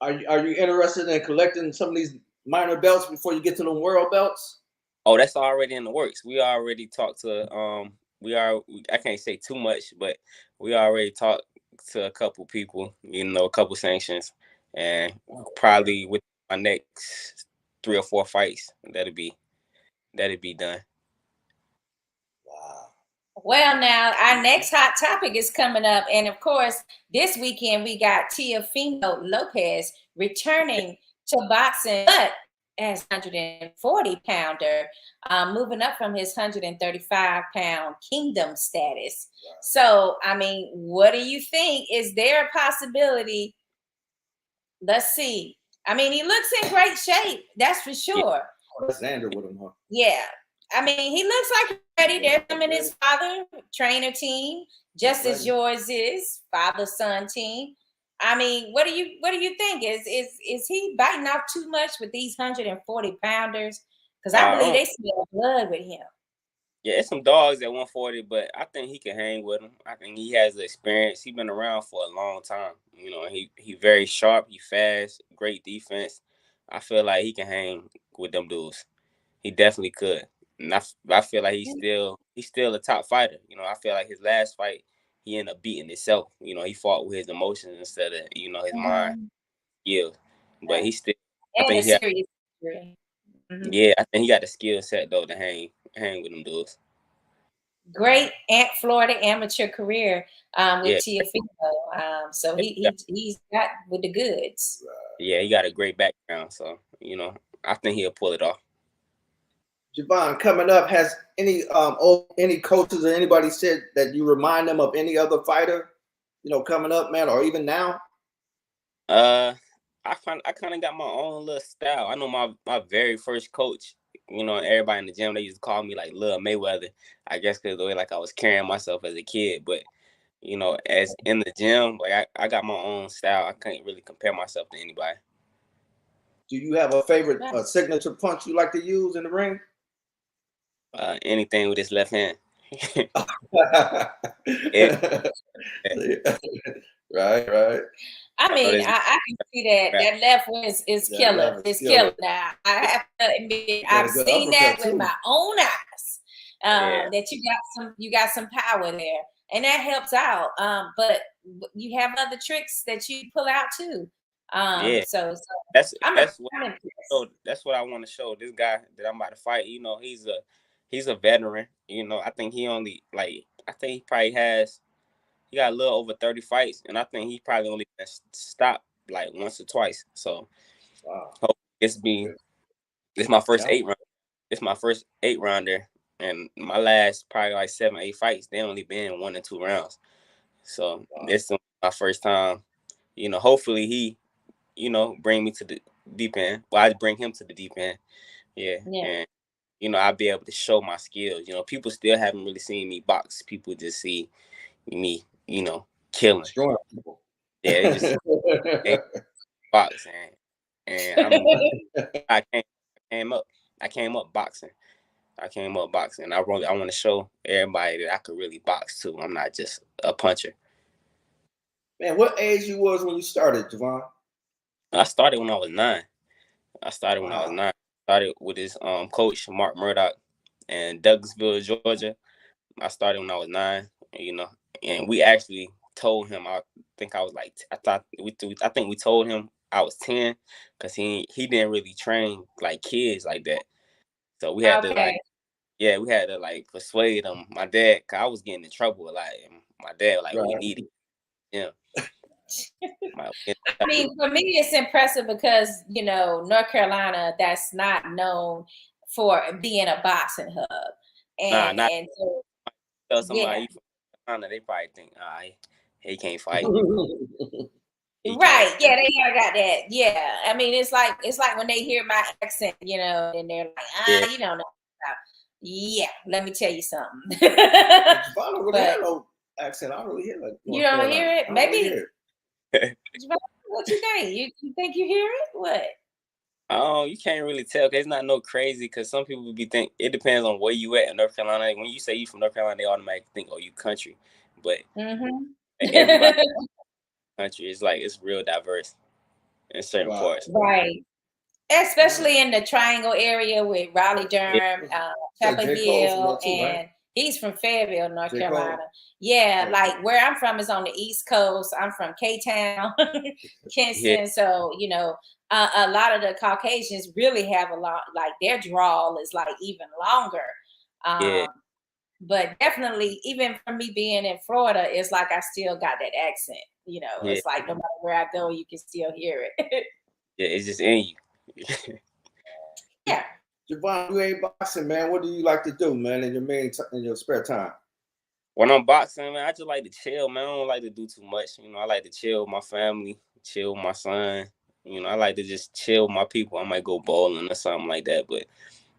Are you interested in collecting some of these minor belts before you get to the world belts? Oh, that's already in the works. We already talked to I can't say too much, but we already talked to a couple people, a couple sanctions, and probably with my next 3 or 4 fights, that'll be done. Wow. Well, now our next hot topic is coming up, and of course, this weekend we got Teofimo Lopez returning to boxing, but as 140-pounder, moving up from his 135-pound kingdom status. Right. So, I mean, what do you think? Is there a possibility? Let's see. I mean, he looks in great shape. That's for sure. Yeah. Xander with him, huh? Yeah. I mean, he looks like he's ready. There's him and his father trainer team, just as yours is, father-son team. I mean, what do you think? Is he biting off too much with these 140-pounders? Because I believe they smell blood with him. Yeah, it's some dogs at 140, but I think he can hang with them. I think he has the experience. He's been around for a long time. He very sharp. He fast. Great defense. I feel like he can hang with them dudes. He definitely could. And I feel like he's still a top fighter. I feel like his last fight, he ended up beating himself. He fought with his emotions instead of, his mind. Yeah. But he still, I think I think he got the skill set though to hang with them dudes. Great Florida amateur career with Teofimo. So he's got with the goods. Yeah, he got a great background. So, I think he'll pull it off. Javon, coming up, has any coaches or anybody said that you remind them of any other fighter, coming up, man, or even now? I kind of got my own little style. I know my very first coach, everybody in the gym, they used to call me like Lil Mayweather. I guess because the way like I was carrying myself as a kid, but as in the gym, like I got my own style. I can't really compare myself to anybody. Do you have a favorite signature punch you like to use in the ring? Anything with his left hand. Right. I mean, I can see that left one is killer. It's killer. Now I have to admit, I've seen that with my own eyes. That you got some power there, and that helps out. But you have other tricks that you pull out too. So that's what I want to show this guy that I'm about to fight. He's a veteran. I think he probably he got a little over 30 fights, and I think he probably only stopped like once or twice. So it's my first 8 round. It's my first 8 rounder, And my last probably like 7, 8 fights, they only been 1 and 2 rounds. So this is my first time. You know, hopefully he, you know, bring me to the deep end. Well, I bring him to the deep end. Yeah. And, you know, I'll be able to show my skills. You know, people still haven't really seen me box. People just see me, you know, killing. Destroying people. Yeah, they just they box. And I came up boxing. I want to show everybody that I could really box too. I'm not just a puncher. Man, what age you was when you started, Javon? I started when I was 9. I started with his coach Mark Murdoch in Douglasville, Georgia. I started when I was 9, you know, and we actually told him. I think we told him I was 10 because he didn't really train like kids like that. So we had to we had to persuade him. My dad, cause I was getting in trouble a lot. And my dad we need it. Yeah. I mean, for me, it's impressive because, you know, North Carolina, that's not known for being a boxing hub. And so, tell somebody from Carolina, they probably think, he can't fight. Right. Yeah, they never got that. Yeah. I mean, it's like when they hear my accent, you know, and they're like, you don't know. Yeah, let me tell you something. I don't really hear no accent. I don't really hear like you don't hear it? Maybe. What you think? You think you hear it? What? Oh, you can't really tell because it's not no crazy. Because some people be think it depends on where you at in North Carolina. When you say you from North Carolina, they automatically think, oh, you country. But everybody country is it's real diverse in certain parts. Right. Especially in the Triangle area with Raleigh, Durham, Chapel Hill, and he's from Fayetteville, North Carolina. Yeah, like where I'm from is on the East Coast. I'm from K-Town, Kinston. So, you know, a lot of the Caucasians really have a lot, like their drawl is even longer. But definitely, even for me being in Florida, it's like I still got that accent. You know, it's like no matter where I go, you can still hear it. Yeah, it's just in you. Yeah. Javon, you ain't boxing, man. What do you like to do, man, in your spare time? When I'm boxing, man, I just like to chill, man. I don't like to do too much. You know, I like to chill with my family, chill with my son. You know, I like to just chill with my people. I might go bowling or something like that. But,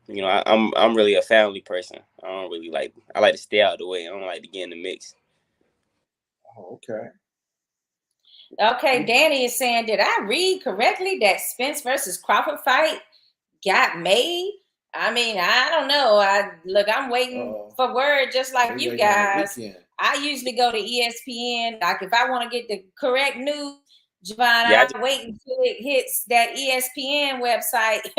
you know, I'm really a family person. I like to stay out of the way. I don't like to get in the mix. Oh, okay. Okay, Danny is saying, did I read correctly that Spence versus Crawford fight got made? I mean, I don't know. I'm waiting for word just like you guys. I usually go to ESPN. Like if I want to get the correct news, Javon, I wait until it hits that ESPN website.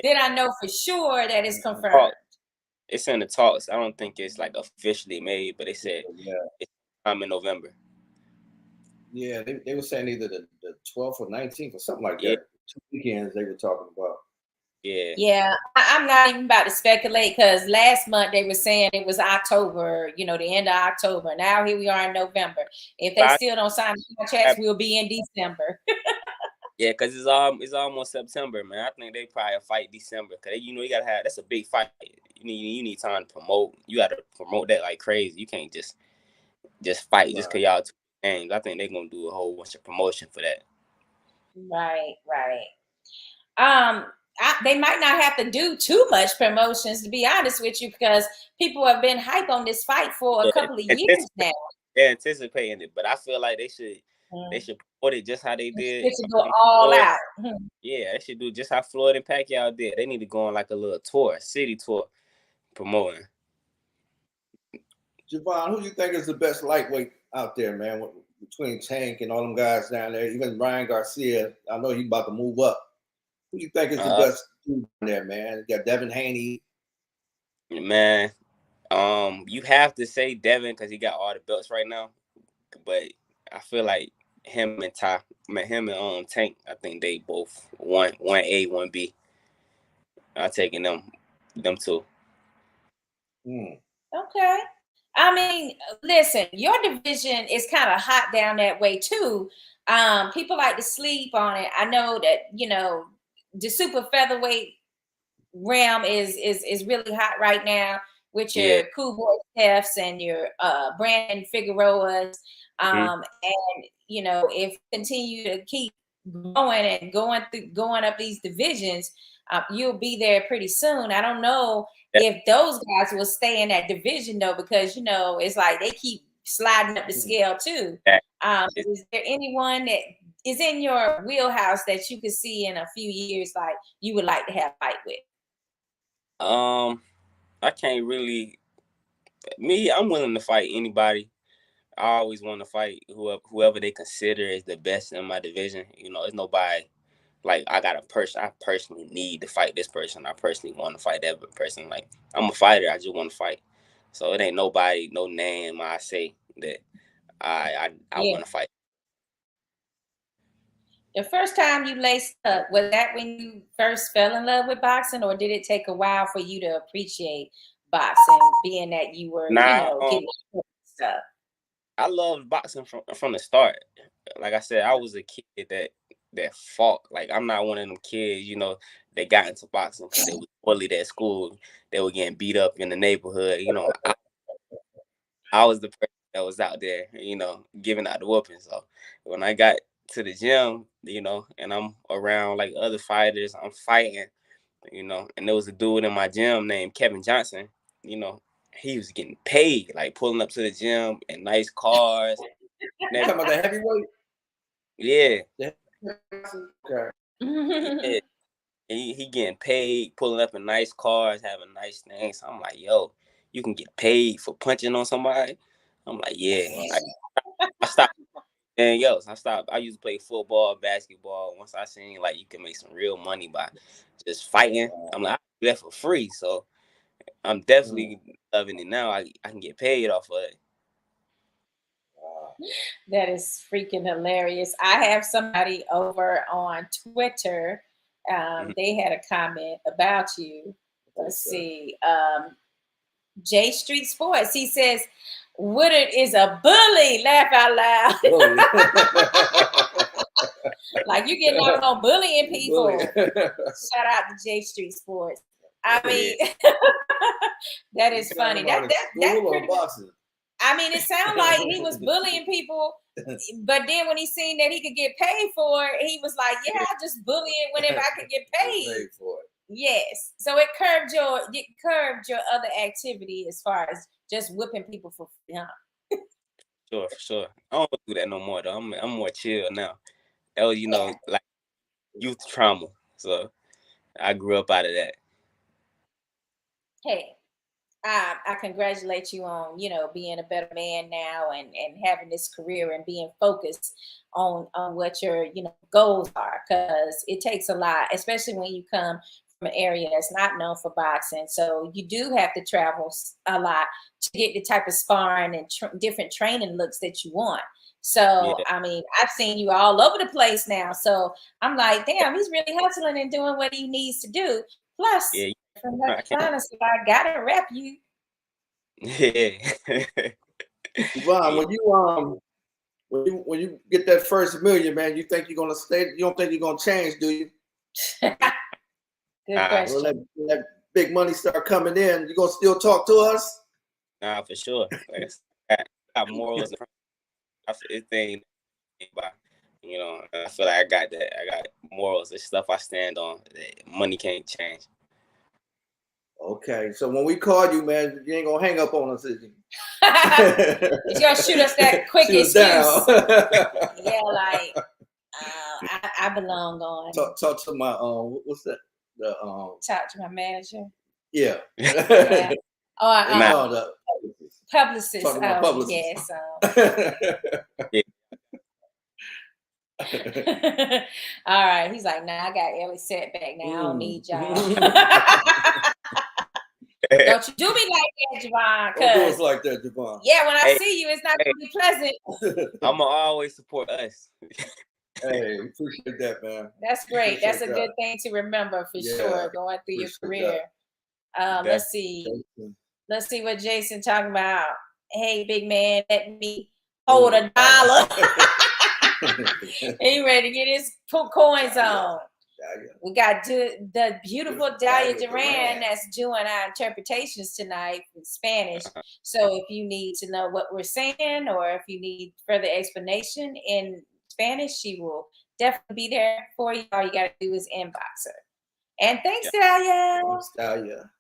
Then I know for sure that it's confirmed. It's in the talks. I don't think it's officially made, but they said it's in November. Yeah, they were saying either the 12th or 19th or something like that. 2 weekends they were talking about. Yeah. I'm not even about to speculate because last month they were saying it was October, you know, the end of October. Now here we are in November. If they still don't sign the contracts, we'll be in December. Yeah, because it's almost September, man. I think they probably fight December because you know you gotta have that's a big fight. You need time to promote. You gotta promote that like crazy. You can't just fight just because y'all two games. I think they're gonna do a whole bunch of promotion for that. Right. They might not have to do too much promotions, to be honest with you, because people have been hype on this fight for a couple of years now. They're anticipating it, but I feel like they should promote it just how they did. They should go all out. Yeah, they should do just how Floyd and Pacquiao did. They need to go on a little tour, city tour, promoting. Javon, who do you think is the best lightweight out there, man? Between Tank and all them guys down there, even Ryan Garcia, I know he's about to move up. Who do you think is the best dude down there, man? You got Devin Haney. Man, you have to say Devin because he got all the belts right now. But I feel like him and Tank, I think they both 1A, 1B. I'm taking them two. Okay. I mean, listen, your division is kind of hot down that way too. People like to sleep on it. I know that, you know, the super featherweight realm is really hot right now with your Cool Boy Stephs and your Brandon Figueroas. And you know, if you continue to keep going and going up these divisions, you'll be there pretty soon. I don't know if those guys will stay in that division though, because you know it's like they keep sliding up the scale too. Is there anyone that is in your wheelhouse that you could see in a few years, like you would like to have a fight with? I can't really. I'm willing to fight anybody. I always want to fight whoever they consider is the best in my division. You know, it's nobody like I personally need to fight this person. I personally want to fight that person. Like I'm a fighter. I just want to fight. So it ain't nobody, no name I say that I want to fight. The first time you laced up, was that when you first fell in love with boxing, or did it take a while for you to appreciate boxing, being that you were, getting stuff? I loved boxing from the start. Like I said, I was a kid that fought. Like I'm not one of them kids, that got into boxing because they was bullied at school. They were getting beat up in the neighborhood. I was the person that was out there, giving out the whooping. So when I got to the gym, and I'm around like other fighters, I'm fighting, and there was a dude in my gym named Kevin Johnson, he was getting paid, like pulling up to the gym in nice cars. Talking about the heavyweight? Yeah. Okay. Yeah. He getting paid, pulling up in nice cars, having nice things. So I'm like, yo, you can get paid for punching on somebody? I'm like, yeah. I stopped. And I used to play football, basketball. Once I seen like you can make some real money by just fighting, I'm like, I do that for free. So I'm definitely loving it now. I can get paid off of it. That is freaking hilarious. I have somebody over on Twitter. They had a comment about you. Let's see. J Street Sports. He says, Woodard is a bully. Laugh out loud. Like you getting out on bullying people. Shout out to J Street Sports. I mean, that is funny. That's pretty boxing. I mean, it sounds like he was bullying people, but then when he seen that he could get paid for it, he was like, "Yeah, I just bully it whenever I could get paid for it." Yes, so it curbed your other activity as far as just whipping people for free. Huh? Sure, for sure. I don't do that no more though. I'm more chill now. That was like youth trauma, so I grew up out of that. Hey. I congratulate you on, being a better man now and having this career and being focused on what your, goals are, because it takes a lot, especially when you come from an area that's not known for boxing. So you do have to travel a lot to get the type of sparring and different training looks that you want. So, yeah. I mean, I've seen you all over the place now. So I'm like, damn, he's really hustling and doing what he needs to do. Plus, from that honestly, I gotta rep you. Yeah. Javon, when you get that first million, man, you think you're gonna stay? You don't think you're gonna change, do you? Good question. When that big money start coming in, you gonna still talk to us? Nah, for sure. I got morals. It's thing, I feel like I got that. I got morals. It's stuff I stand on. Money can't change. Okay, so when we call you, man, you ain't gonna hang up on us, is you? You're gonna shoot us that quick excuse. Yeah, like I belong on. Talk to my what's that? Talk to my manager. Yeah. Yeah. The publicist. Publicist. Yes. All right. He's like, nah, I got early setback now. I don't need y'all. Don't you do me like that, Javon. Don't do us like that, Javon. Yeah, when I see you, it's not gonna be pleasant. I'm gonna always support us. Hey, appreciate that, man. That's great. That's a good thing to remember for sure, going through your career. Let's see. Let's see what Jason talking about. Hey, big man, let me hold $1. He ready to get his coins on. We got the beautiful Dalia Duran Duran. that's doing our interpretations tonight in Spanish. So if you need to know what we're saying or if you need further explanation in Spanish, she will definitely be there for you. All you got to do is inbox her. And thanks, Dalia. Thanks, Dalia.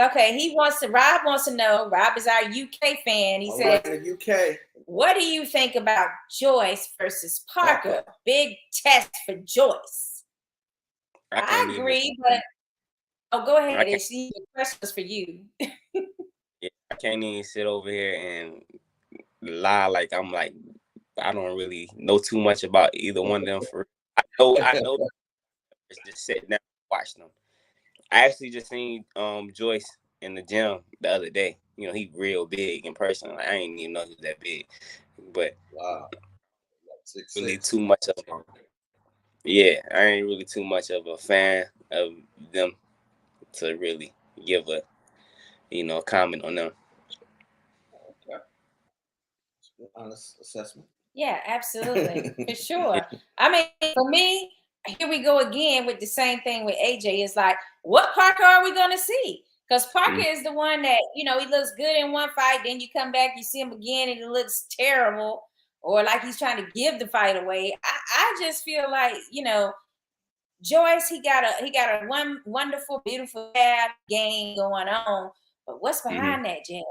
Okay, Rob wants to know, Rob is our UK fan. He said, UK. What do you think about Joyce versus Parker? Big test for Joyce. I agree, but go ahead. The question was for you. Yeah, I can't even sit over here and lie like I don't really know too much about either one of them. I know just sit down and watch them. I actually just seen Joyce in the gym the other day. You know, he real big in person. Like, I ain't even know he was that big. But wow, really too much of him. Yeah, I ain't really too much of a fan of them to really give a comment on them. Okay. Honest assessment. Yeah, absolutely. For sure. I mean, for me, here we go again with the same thing with AJ. It's like, what Parker are we going to see? Because Parker is the one that, he looks good in one fight. Then you come back, you see him again, and it looks terrible. Or like he's trying to give the fight away. I just feel like, Joyce, he got a wonderful, beautiful jab game going on. But what's behind that jab?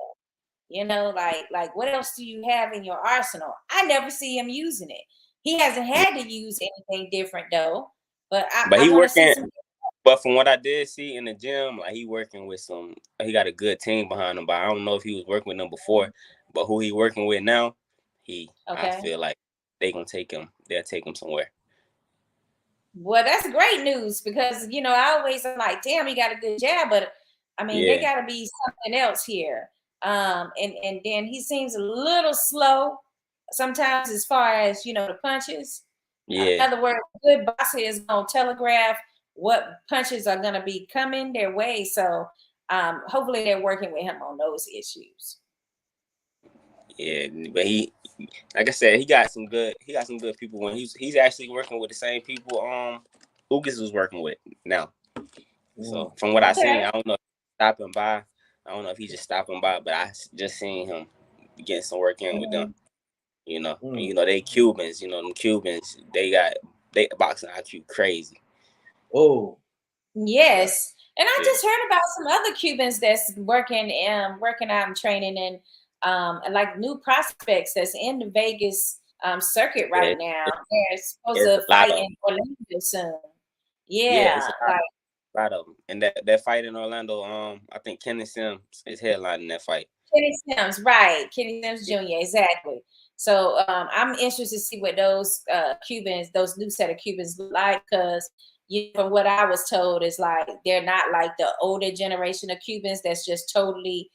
Like what else do you have in your arsenal? I never see him using it. He hasn't had to use anything different though. But he working. But from what I did see in the gym, like he working with he got a good team behind him. But I don't know if he was working with them before. But who he working with now, I feel like they'll take him somewhere. Well, that's great news because I always am like, damn, he got a good jab, but I mean, there got to be something else here. And then he seems a little slow sometimes as far as the punches. In other words, good boxer is gonna telegraph what punches are gonna be coming their way. So hopefully they're working with him on those issues. Yeah, but like I said, he got some good people when he's actually working with the same people Usyk was working with now. So from what I seen, I don't know if he's stopping by. I don't know if he's just stopping by, but I just seen him getting some work in with them. They Cubans. Them Cubans, they boxing IQ crazy. Oh, yes, and I just heard about some other Cubans that's working out and training and like new prospects that's in the Vegas circuit right now. They're supposed to fight in Orlando soon. Yeah, a lot of them. And that fight in Orlando, I think Kenny Sims is headlining that fight. Kenny Sims, right? Kenny Sims Jr. Exactly. So I'm interested to see what those Cubans, those new set of Cubans look like, because from what I was told is like they're not like the older generation of Cubans that's just totally,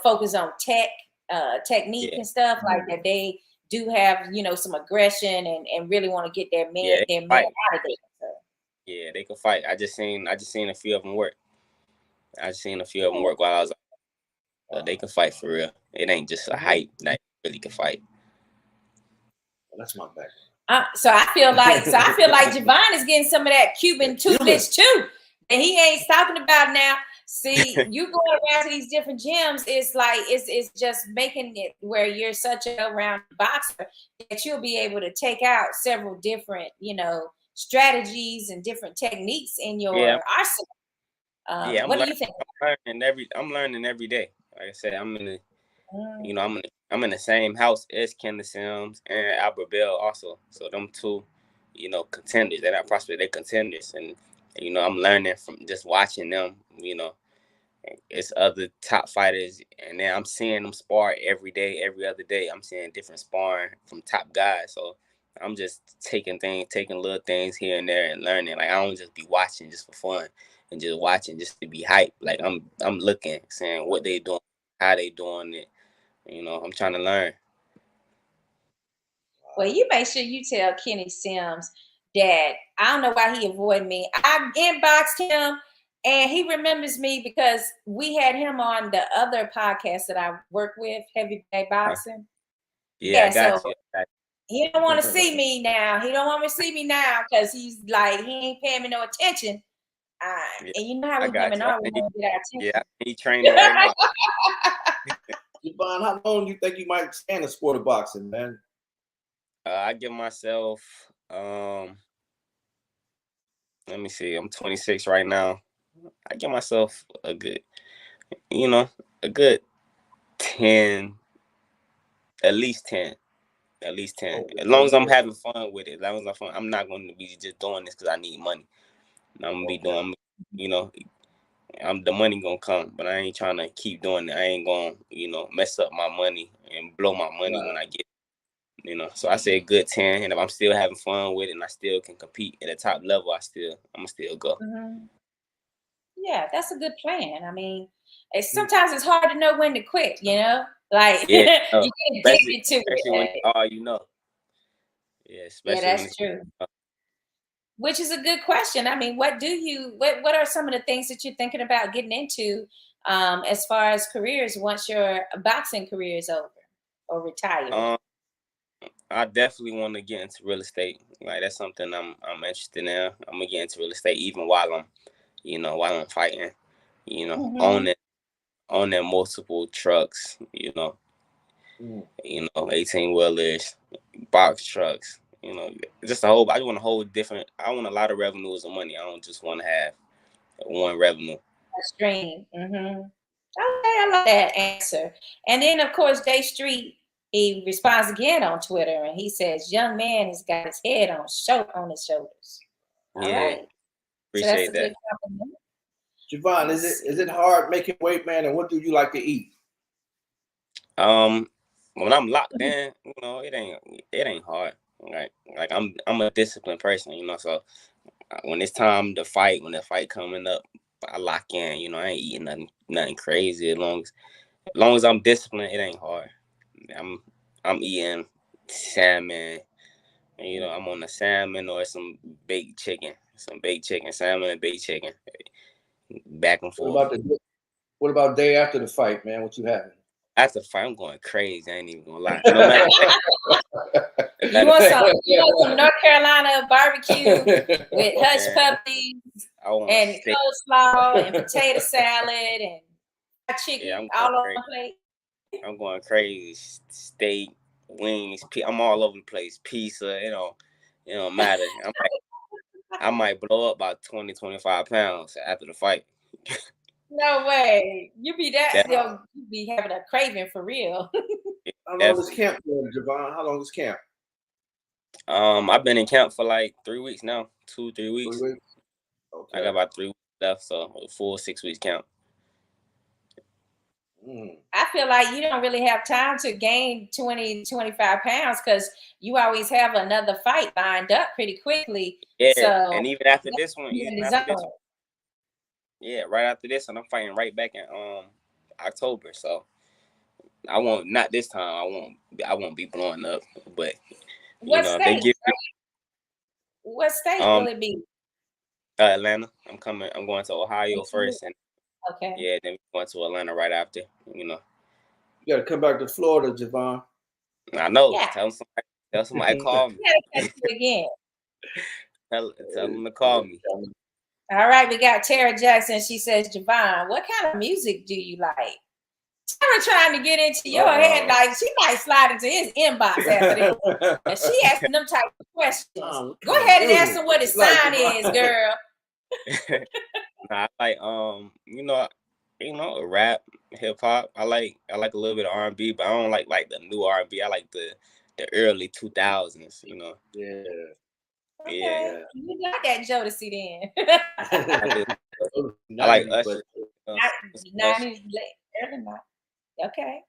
focused on technique and stuff like that. They do have some aggression and really want to get their men out of there. So. Yeah, they can fight. I just seen a few of them work. While I was. So they can fight for real. It ain't just a hype. They really can fight. That's my background. So I feel like Javon is getting some of that Cuban tutelage too, and he ain't talking about now. See, you going around to these different gyms, it's like it's just making it where you're such a round boxer that you'll be able to take out several different, strategies and different techniques in your arsenal. What do you think? I'm learning every day. Like I said, I'm in the same house as Kenny Sims and Albert Bell also. So them two, contenders. They're not prospects, they're contenders. And I'm learning from just watching them. It's other top fighters, and then I'm seeing them spar every day, every other day. I'm seeing different sparring from top guys. So I'm just taking little things here and there and learning. Like I don't just be watching just for fun and just watching just to be hyped. Like I'm looking, saying what they doing, how they doing it. I'm trying to learn. Well, you make sure you tell Kenny Sims that I don't know why he avoided me. I inboxed him and he remembers me because we had him on the other podcast that I work with, Heavyweight Boxing. Yeah, I got you. He don't want to see me now. He don't want me to see me now because he's like, he ain't paying me no attention. Yeah, And you know how I we got women you. are, we want to get our Yeah, attention. he training right now. Javon, how long do you think you might stand the sport of boxing, man? I give myself, let me see, I'm 26 right now. I give myself a good, a good 10, at least 10. At least 10. Oh, As long as I'm having fun with it. As long as I'm not going to be just doing this because I need money. I'm going to be doing, the money going to come, but I ain't trying to keep doing it. I ain't going to, mess up my money and blow my money when I get it. So I say a good 10, and if I'm still having fun with it and I still can compete at the top level, I'm going to still go. Mm-hmm. Yeah, that's a good plan. I mean, sometimes it's hard to know when to quit, Like, you get addicted to especially when it. all you know. Yeah, especially Yeah, that's true. Which is a good question. I mean, what are some of the things that you're thinking about getting into as far as careers once your boxing career is over or retired? I definitely want to get into real estate. Like, that's something I'm interested in. I'm gonna get into real estate even while I'm fighting. Mm-hmm. Owning multiple trucks. 18-wheelers, box trucks. Just a whole. I want a whole different. I want a lot of revenues of money. I don't just want to have one revenue. A stream. Mm-hmm. Okay, I like that answer. And then, of course, Day Street, he responds again on Twitter, and he says, "Young man has got his head on his shoulders." All right. Appreciate so that's a that. good compliment. Javon, is it hard making weight, man? And what do you like to eat? When I'm locked in, it ain't hard. Like I'm a disciplined person, so when it's time to fight, when the fight coming up, I lock in. I ain't eating nothing crazy. As long as I'm disciplined, it ain't hard. I'm eating salmon. I'm on the salmon or some baked chicken, salmon and baked chicken, back and forth. What about day after the fight, man? What you having? After the fight, I'm going crazy. I ain't even gonna lie. No matter. You want some North Carolina barbecue with hush puppies and coleslaw and potato salad and chicken all over the plate? I'm going crazy. Steak, wings. I'm all over the place. Pizza. It don't matter. I might blow up about 20, 25 pounds after the fight. No way. You be having a craving for real. How long is camp for, Javon? How long is camp? I've been in camp for like 3 weeks now. 2-3 weeks. 3 weeks? Okay. I got about 3 weeks left, so a full 6 weeks camp. I feel like you don't really have time to gain 20, 25 pounds because you always have another fight lined up pretty quickly. Yeah, so and even after this one, right after this one, I'm fighting right back in October. So I won't, not this time. I won't be blowing up. But what state? They give me, what state will it be? Atlanta. I'm going to Ohio first, and okay. Then we're going to Atlanta right after. You got to come back to Florida, Javon. I know. Yeah. Tell somebody call me. Catch you again. Tell them to call me. All right, we got Tara Jackson. She says, Javon, what kind of music do you like? Tara trying to get into your head, like she might slide into his inbox after this. And she asking them type of questions. Go ahead and ask him what his sign is, girl. I like rap, hip hop. I like a little bit of R&B, but I don't like the new R&B. I like the early 2000s. Yeah. Okay. Yeah. You got that Jodeci then. I like Usher. 90s, early 90s. Okay.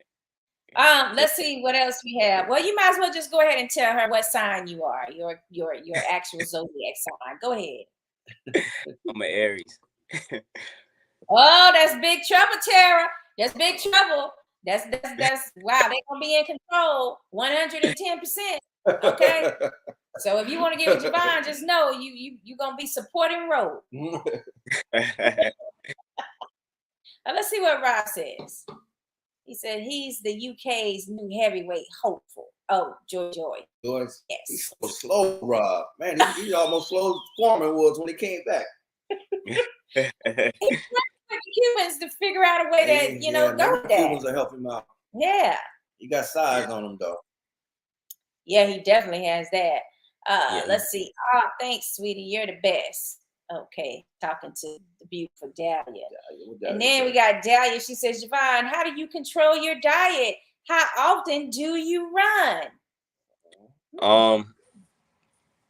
Let's see what else we have. Well, you might as well just go ahead and tell her what sign you are. Your actual zodiac sign. Go ahead. I'm an Aries. Oh, that's big trouble, Tara. That's big trouble. That's wow. They're gonna be in control 110%. Okay. So if you want to get with Javon, just know you gonna be supporting Road. Let's see what Rob says. He said he's the UK's new heavyweight hopeful. Oh, Joy. Joyce, Yes. he's so slow, Rob. Man, he almost slow as Foreman was when he came back. He's trying the Cubans to figure out a way to, go with that. Cubans are helping him out. Yeah. He got size on him, though. Yeah, he definitely has that. Let's see. Oh, thanks, sweetie. You're the best. Okay, talking to the beautiful Dahlia. And then we got Dahlia. She says, Javon, how do you control your diet? How often do you run?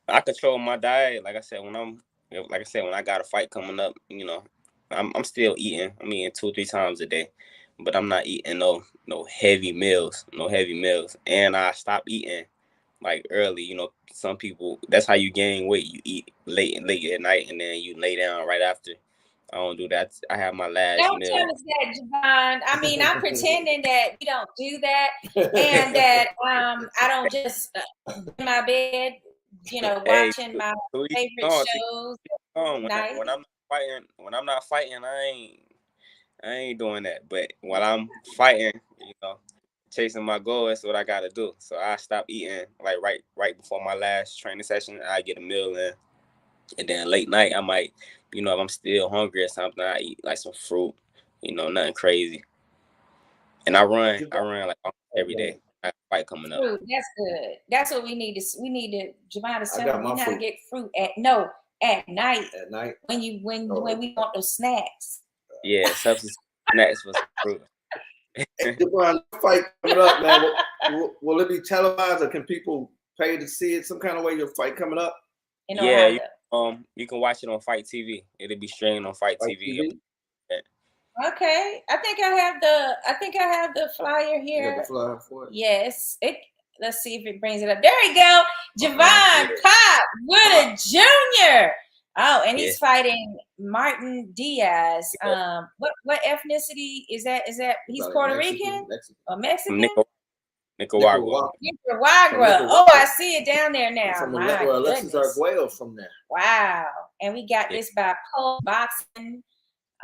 I control my diet. Like I said, when I got a fight coming up, I'm still eating. I'm eating 2-3 times a day, but I'm not eating no heavy meals, And I stopped eating like early. Some people, that's how you gain weight. You eat late at night, and then you lay down right after. I don't do that. I have my last Don't meal. tell us that, Javon. I mean, I'm pretending that we don't do that, and that I don't just in my bed, watching my favorite shows. When I'm not fighting, I ain't doing that. But while I'm fighting, chasing my goal, that's what I gotta do. So I stop eating like right before my last training session. I get a meal in, and then late night I might, if I'm still hungry or something, I eat like some fruit. Nothing crazy. And I run like every day. I have a fight coming up. Fruit, that's good. That's what we need to. Javon is telling me how to get fruit at night. At night. When we want those snacks. Yeah, substance snacks for some fruit. Hey, Javon, fight coming up, man. Will it be televised, or can people pay to see it some kind of way? Your fight coming up? Yeah, you can watch it on Fight TV. It'll be streamed on Fight TV. Okay, I think I have the flyer here. You got the flyer for it? Yes. Let's see if it brings it up. There we go. Javon Pop Woodard Jr. Oh, and he's fighting Martin Diaz. What ethnicity is that? He's Puerto Rican or Mexican? Nicaragua. Oh, I see it down there now. Alexis Arguello from there. Wow. And we got this by Pole Boxing.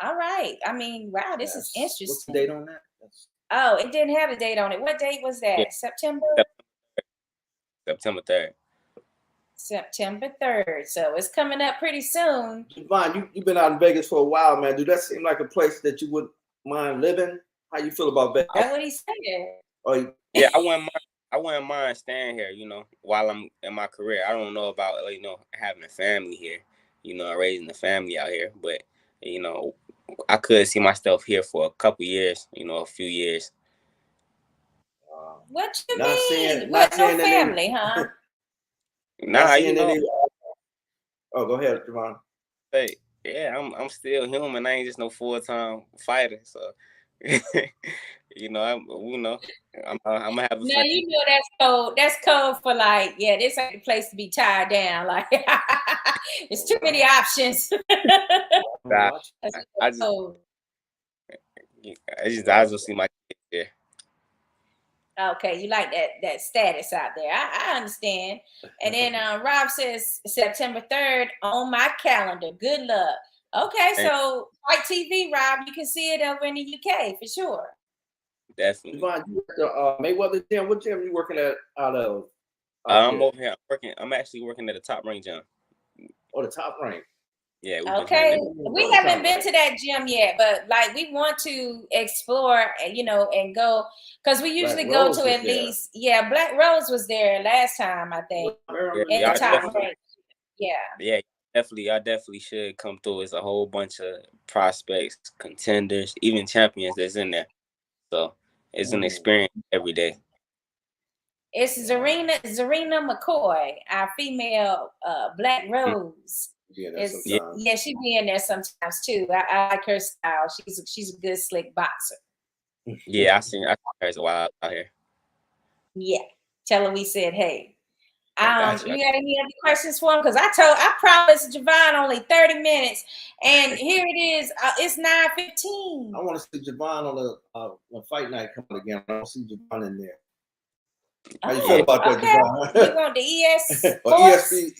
All right. I mean, wow, this is interesting. What's the date on that? Oh, it didn't have a date on it. What date was that? Yeah. September 3rd. September 3rd. So it's coming up pretty soon. Javon, you've been out in Vegas for a while, man. Do that seem like a place that you would mind living? How you feel about Vegas? That's what he said. Yeah, I wouldn't mind staying here, while I'm in my career. I don't know about, having a family here, raising a family out here. But, I could see myself here for a couple years, a few years. What you mean? No family, huh? Nah, Oh, go ahead, Javon. Hey, yeah, I'm still human. I ain't just no full-time fighter, so I'm gonna have a that's code. That's code for this ain't the place to be tied down. Like there's too many options. I just see my kids there. Okay, you like that status out there. I understand. And then Rob says September 3rd on my calendar. Good luck. Okay, so Fight TV, Rob, you can see it over in the UK for sure. Definitely. Javon, you at the Mayweather gym. What gym are you working at out of? I'm over here. I'm actually working at the Top Rank gym. Oh, the Top Rank. Yeah. Okay. We haven't been to that gym yet, but we want to explore, and go, because we usually go to at least. Yeah, Black Rose was there last time, I think. Yeah, the Top Rank. Yeah. Yeah, definitely. I definitely should come through. It's a whole bunch of prospects, contenders, even champions that's in there. So it's an experience every day. It's Zarina McCoy, our female Black Rose. Yeah, she be in there sometimes too. I like her style. She's a good slick boxer. Yeah, I seen her a while out here. Yeah, tell her we said hey. You got any other questions for him? Because I promised Javon only 30 minutes, and here it is. It's 9:15. I want to see Javon on when fight night coming again. I want to see Javon in there. How you feel about that, Javon? You want the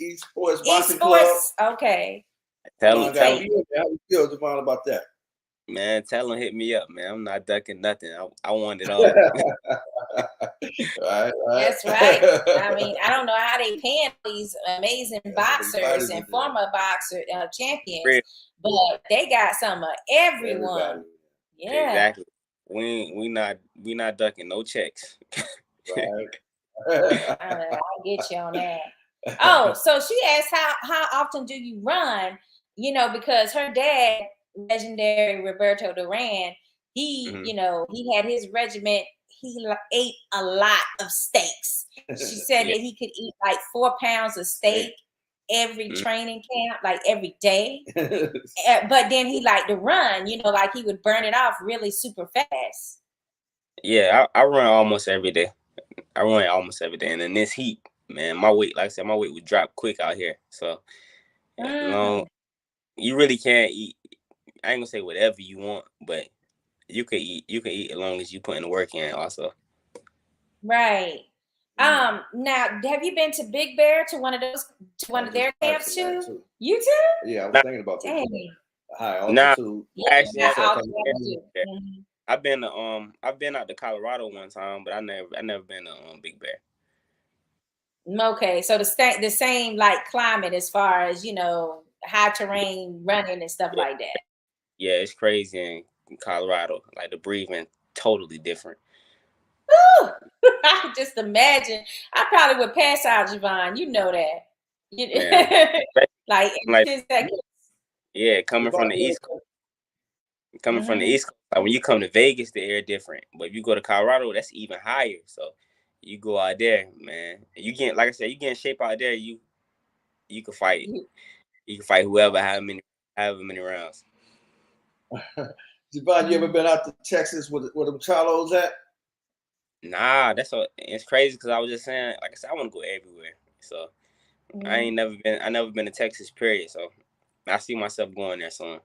Esports Boxing Club? Okay. How you feel, Javon, about that? Man, tell him hit me up, man. I'm not ducking nothing. I want it all. Right. That's right. I mean, I don't know how they paying these amazing boxers and former champions, but they got some of everyone. Everybody. Yeah, Exactly. We not ducking no checks. Right. I get you on that. Oh, so she asked how often do you run? You know, because her dad, legendary Roberto Duran, he you know, he had his regiment. He ate a lot of steaks. She said that he could eat like 4 pounds of steak every training camp, like every day. But then he liked to run, you know, like he would burn it off really super fast. Yeah, I run almost every day. And in this heat, man, my weight, like I said, my weight would drop quick out here. So you really can't eat. I ain't gonna say whatever you want, but you can eat as long as you put in the work in also. Right. Now have you been to Big Bear to one of their camps too? You too? Yeah, I was thinking about that. High altitude. I've been out to Colorado one time, but I never been to Big Bear. Okay, so the same like climate as far as, you know, high terrain running and stuff like that. Yeah, it's crazy in Colorado. Like the breathing totally different. Ooh, I could just imagine. I probably would pass out, Javon. You know that. Like 10 seconds. Yeah, coming from the East Coast. From the East Coast, like when you come to Vegas, the air different. But if you go to Colorado, that's even higher. So you go out there, man. You get, like I said, you get in shape out there. You can fight. You can fight whoever, however many rounds. Javon, you ever been out to Texas where them Charlos at? Nah, it's crazy because I was just saying, like I said, I want to go everywhere. So I never been to Texas, period. So I see myself going there soon.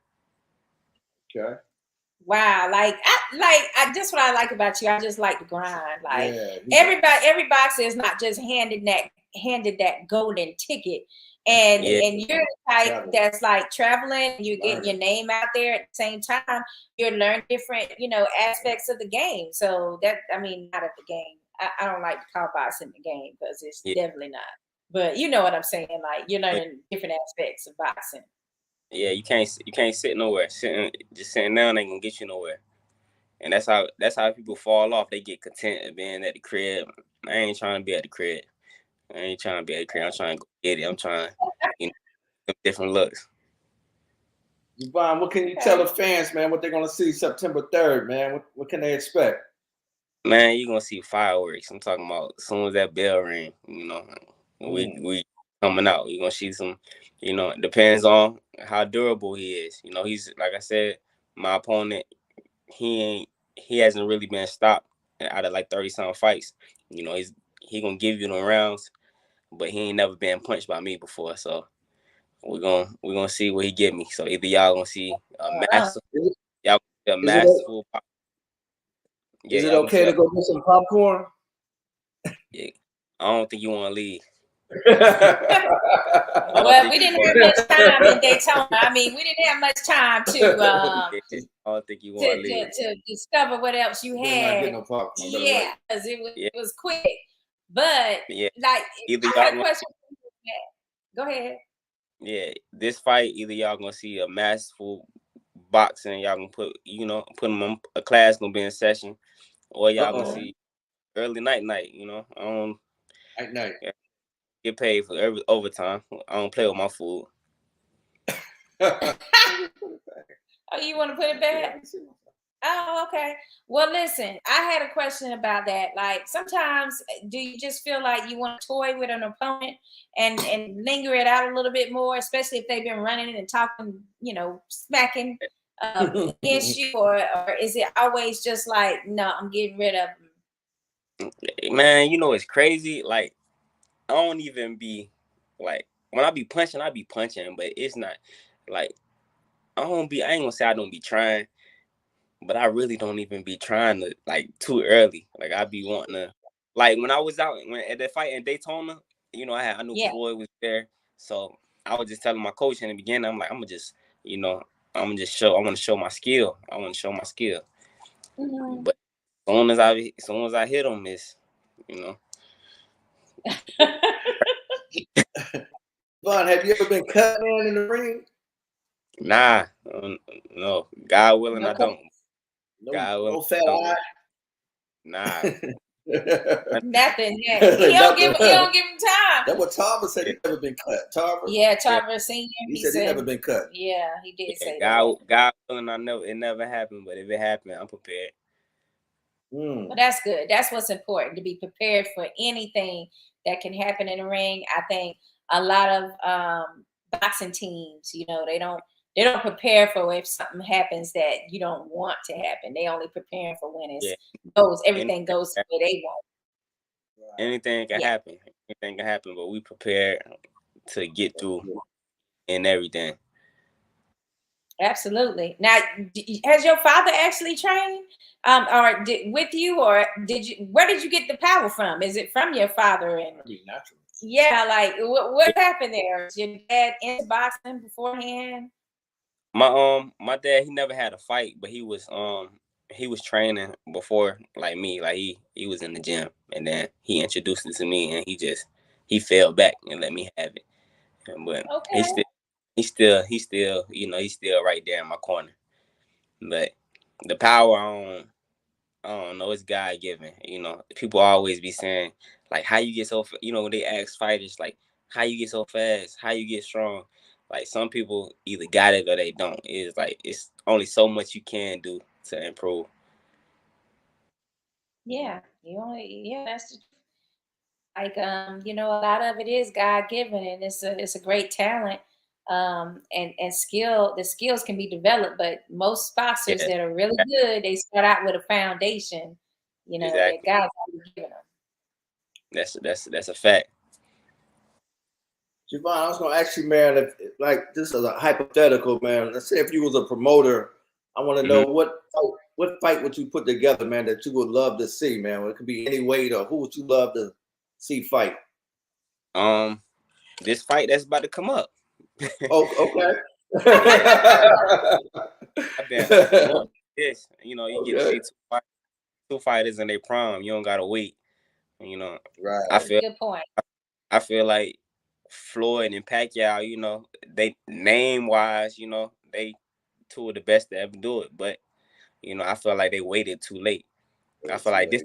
Okay. Wow, like I just what I like about you. I just like the grind. Like every boxer is not just handed that golden ticket. And you're the type that's like traveling, you're getting your name out there at the same time, you're learning different, you know, aspects of the game. So that, I mean, not of the game. I don't like to call boxing the game because it's definitely not. But you know what I'm saying? Like you're learning different aspects of boxing. Yeah, you can't sit nowhere. Just sitting down ain't gonna get you nowhere. And that's how people fall off. They get content at being at the crib. I ain't trying to be at the crib. I'm trying to go get it. I'm trying, different looks. Javon, what can you tell the fans, man, what they're going to see September 3rd, man? What can they expect? Man, you're going to see fireworks. I'm talking about as soon as that bell ring, you know, we coming out. You're going to see some, you know, it depends on how durable he is. You know, he's, like I said, my opponent, he hasn't really been stopped out of like 30-something fights. You know, he going to give you them rounds. But he ain't never been punched by me before, so we're gonna see what he give me. So either y'all gonna see a massive, Is it okay to go get some popcorn? Yeah, I don't think you want to leave. Well, we didn't have much time in Daytona. I mean, we didn't have much time I don't think you want to leave to discover what else you had. No popcorn, yeah, because it was quick. But like, I had a question. Go ahead. Yeah, this fight, either y'all gonna see a masterful boxing, y'all gonna put them on a class gonna be in session, or y'all gonna see early night, you know. Night. Get paid for every overtime. I don't play with my food. Oh, you want to put it back? Oh, okay. Well, listen, I had a question about that. Like, sometimes do you just feel like you want to toy with an opponent and linger it out a little bit more, especially if they've been running and talking, you know, smacking against you, or is it always just like, no, I'm getting rid of them? Man, you know, it's crazy. Like, I don't even be like, when I be punching, but it's not like, I ain't gonna say I don't be trying. But I really don't even be trying to, like, too early. Like, I be wanting to, like, when I was out at that fight in Daytona, you know, I knew Boy was there. So I was just telling my coach in the beginning, I'm like, I'm gonna just, you know, I'm gonna just show. I want to show my skill. I want to show my skill. Mhm. But as soon as I hit him, it's, you know. Vaughn, have you ever been cut, man, in the ring? Nah, no. God willing, No I don't. God willing, No fat I don't. eye. Nah. Nothing. Yeah. He don't give him time. That's what Tarver said. He never been cut. Tarver. Yeah, Tarver Senior. He said he never been cut. Yeah, he did say God that. willing, it never happened. But if it happened, I'm prepared. Well, that's good. That's what's important, to be prepared for anything that can happen in the ring. I think a lot of boxing teams, you know, they don't prepare for if something happens that you don't want to happen. They only preparing for when everything goes the way they want. Anything can happen. Anything can happen, but we prepared to get through and everything. Absolutely. Now, has your father actually trained, with you, or where did you get the power from? Is it from your father? And yeah, like what happened there? Was your dad into boxing beforehand? My dad, he never had a fight, but he was training before, like me. Like he was in the gym, and then he introduced it to me, and he fell back and let me have it. But he's still, you know, he's still right there in my corner. But the power, I don't know, it's God given. You know, people always be saying, like, how you get so, you know, when they ask fighters, like, how you get so fast, how you get strong. Like, some people either got it or they don't. It's like, it's only so much you can do to improve. Yeah, that's like, you know, a lot of it is God given, and it's a great talent. And skill, the skills can be developed, but most boxers that are really good, they start out with a foundation, you know, that God's given them. That's a fact. Javon, I was going to ask you, man, if, like, this is a hypothetical, man. Let's say if you was a promoter, I want to know what fight would you put together, man, that you would love to see, man? Well, it could be any weight, or who would you love to see fight? This fight that's about to come up. Oh, okay. Yes, you know, you get to see two fighters in their prime. You don't gotta wait. You know, right? Good point. I feel like Floyd and Pacquiao, you know, they name wise, you know, they two of the best to ever do it. But you know, I feel like they waited too late. I feel like this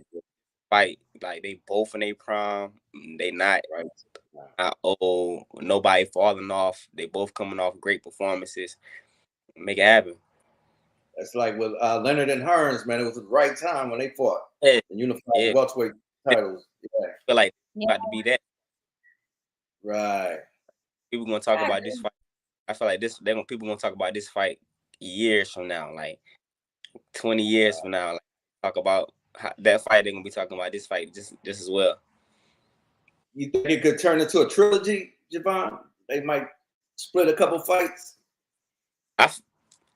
fight, like, they both in their prime. They not nobody falling off. They both coming off great performances. Make it happen. That's like with Leonard and Hearns, man. It was the right time when they fought and unified welterweight titles. Yeah. I feel like about to be that. Right. People gonna talk about this fight. I feel like people gonna talk about this fight years from now, like 20 years from now. Like, talk about that fight. They're gonna be talking about this fight just as well. You think it could turn into a trilogy, Javon? They might split a couple fights.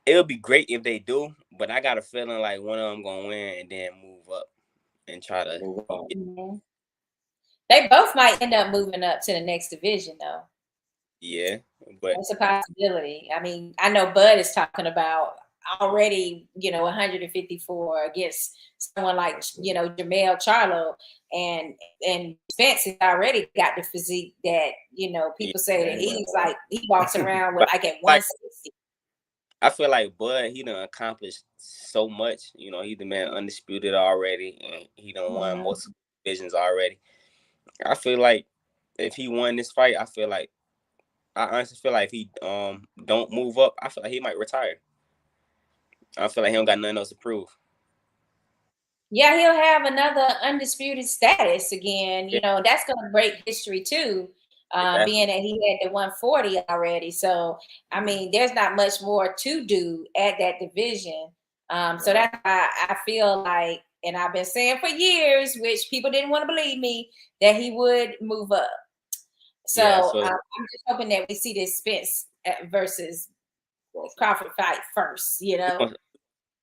It would be great if they do, but I got a feeling like one of them gonna win and then move up and try to move on. They both might end up moving up to the next division, though. Yeah, but that's a possibility. I mean, I know Bud is talking about already, you know, 154 against someone like, you know, Jermell Charlo, and Spence has already got the physique that, you know, people say that he's like, he walks around with like at 160. I feel like Bud, he done accomplished so much. You know, he the man undisputed already, and he done won most divisions already. I feel like if he won this fight, I honestly feel like if he don't move up, I feel like he might retire. I feel like he don't got nothing else to prove. Yeah, he'll have another undisputed status again. You know, that's going to break history too, being that he had the 140 already. So, I mean, there's not much more to do at that division. So that's why I feel like, and I've been saying for years, which people didn't want to believe me, that he would move up. So, I'm just hoping that we see this Spence versus Crawford fight first, you know.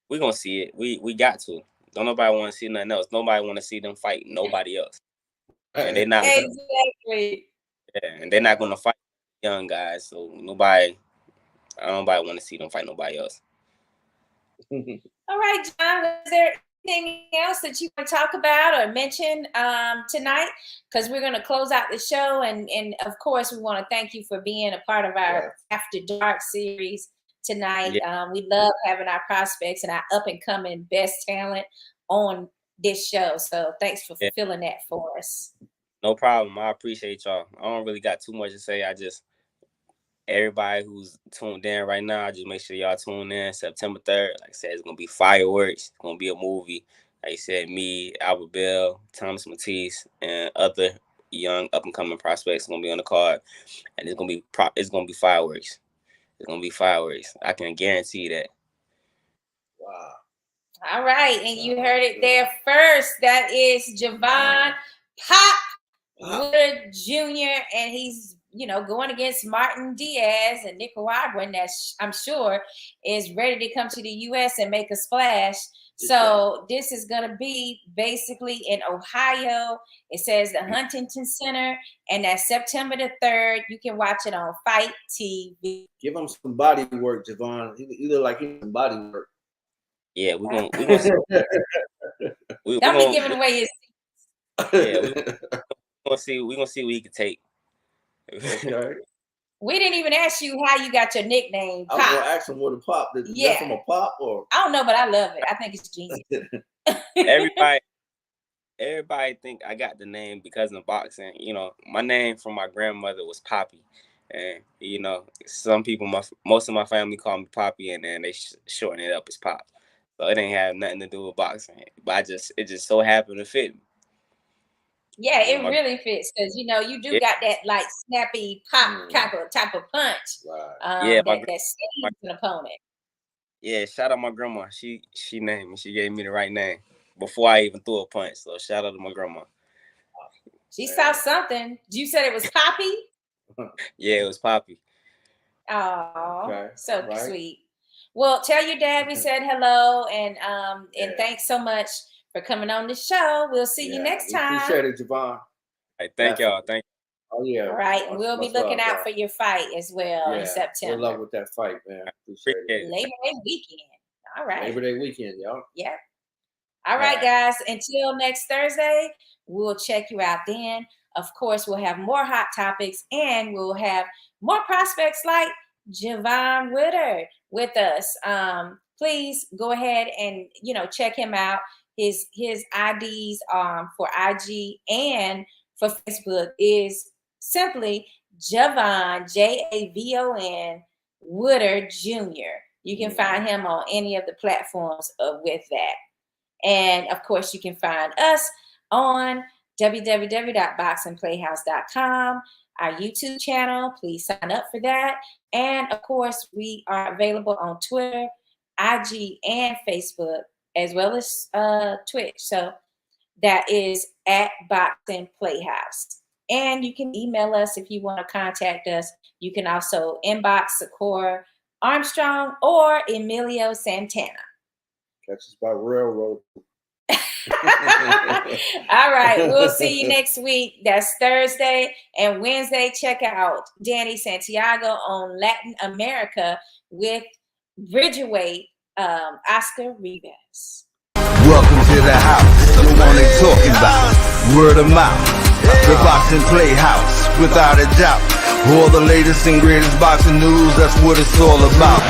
We're going to see it. We got to. Don't nobody want to see nothing else. Nobody want to see them fight nobody else. And they're not exactly. And they're not going to fight young guys. So nobody I don't want to see them fight nobody else. All right, John, was there anything else that you want to talk about or mention tonight? Because we're going to close out the show. And of course, we want to thank you for being a part of our After Dark series tonight. Yeah. We love having our prospects and our up-and-coming best talent on this show. So thanks for fulfilling that for us. No problem. I appreciate y'all. I don't really got too much to say. Everybody who's tuned in right now, just make sure y'all tune in September 3rd. Like I said, it's going to be fireworks. It's going to be a movie. Like I said, me, Albert Bell, Thomas Matisse, and other young up-and-coming prospects going to be on the card. And it's going to be fireworks. It's going to be fireworks. I can guarantee that. Wow. All right. And you heard it there first. That is Javon Pop Woodard Jr. And he's going against Martin Diaz, and Nicaraguan that I'm sure is ready to come to the U.S. and make a splash. So this is going to be basically in Ohio. It says the Huntington Center, and that's September the 3rd. You can watch it on Fight TV. Give him some body work, Javon. You look like he's some body work. Yeah, we're gonna Don't be giving away his secrets. Yeah, we're gonna see what he can take. Okay. We didn't even ask you how you got your nickname. I was gonna ask him what a pop. Is that from a pop or? I don't know, but I love it. I think it's genius. Everybody think I got the name because of boxing. My name from my grandmother was Poppy, and some people, most of my family call me Poppy, and then they shorten it up as Pop. So it ain't have nothing to do with boxing, but it just so happened to fit me. Yeah, it really fits because you do got that like snappy pop type of punch. Right. That stings an opponent. Yeah, shout out my grandma. She named me. She gave me the right name before I even threw a punch. So shout out to my grandma. She saw something. You said it was Poppy? Yeah, it was Poppy. Oh, so sweet. Well, tell your dad we said hello and thanks so much for coming on the show. We'll see you next time. Appreciate it, Javon. Hey, thank y'all. Thank you. Oh, yeah. All right. And we'll be looking out for your fight as well in September. Good luck with that fight, man. Appreciate it. Labor Day weekend. All right. Labor Day weekend, y'all. Yeah. All right, guys. Until next Thursday, we'll check you out then. Of course, we'll have more hot topics and we'll have more prospects like Javon Woodard with us. Please go ahead and, check him out. His IDs for IG and for Facebook is simply Javon, Javon Woodard Jr. You can find him on any of the platforms with that. And of course, you can find us on www.boxingplayhouse.com, our YouTube channel. Please sign up for that. And of course, we are available on Twitter, IG, and Facebook, as well as Twitch. So that is at Boxing Playhouse. And you can email us if you want to contact us. You can also inbox Sakura Armstrong or Emilio Santana. Catch us by railroad. All right. We'll see you next week. That's Thursday and Wednesday. Check out Danny Santiago on Latin America with Bridgerweight Oscar Rivas. Welcome to the house, the one they talking about. Word of mouth, the Boxing Playhouse, without a doubt. All the latest and greatest boxing news, that's what it's all about.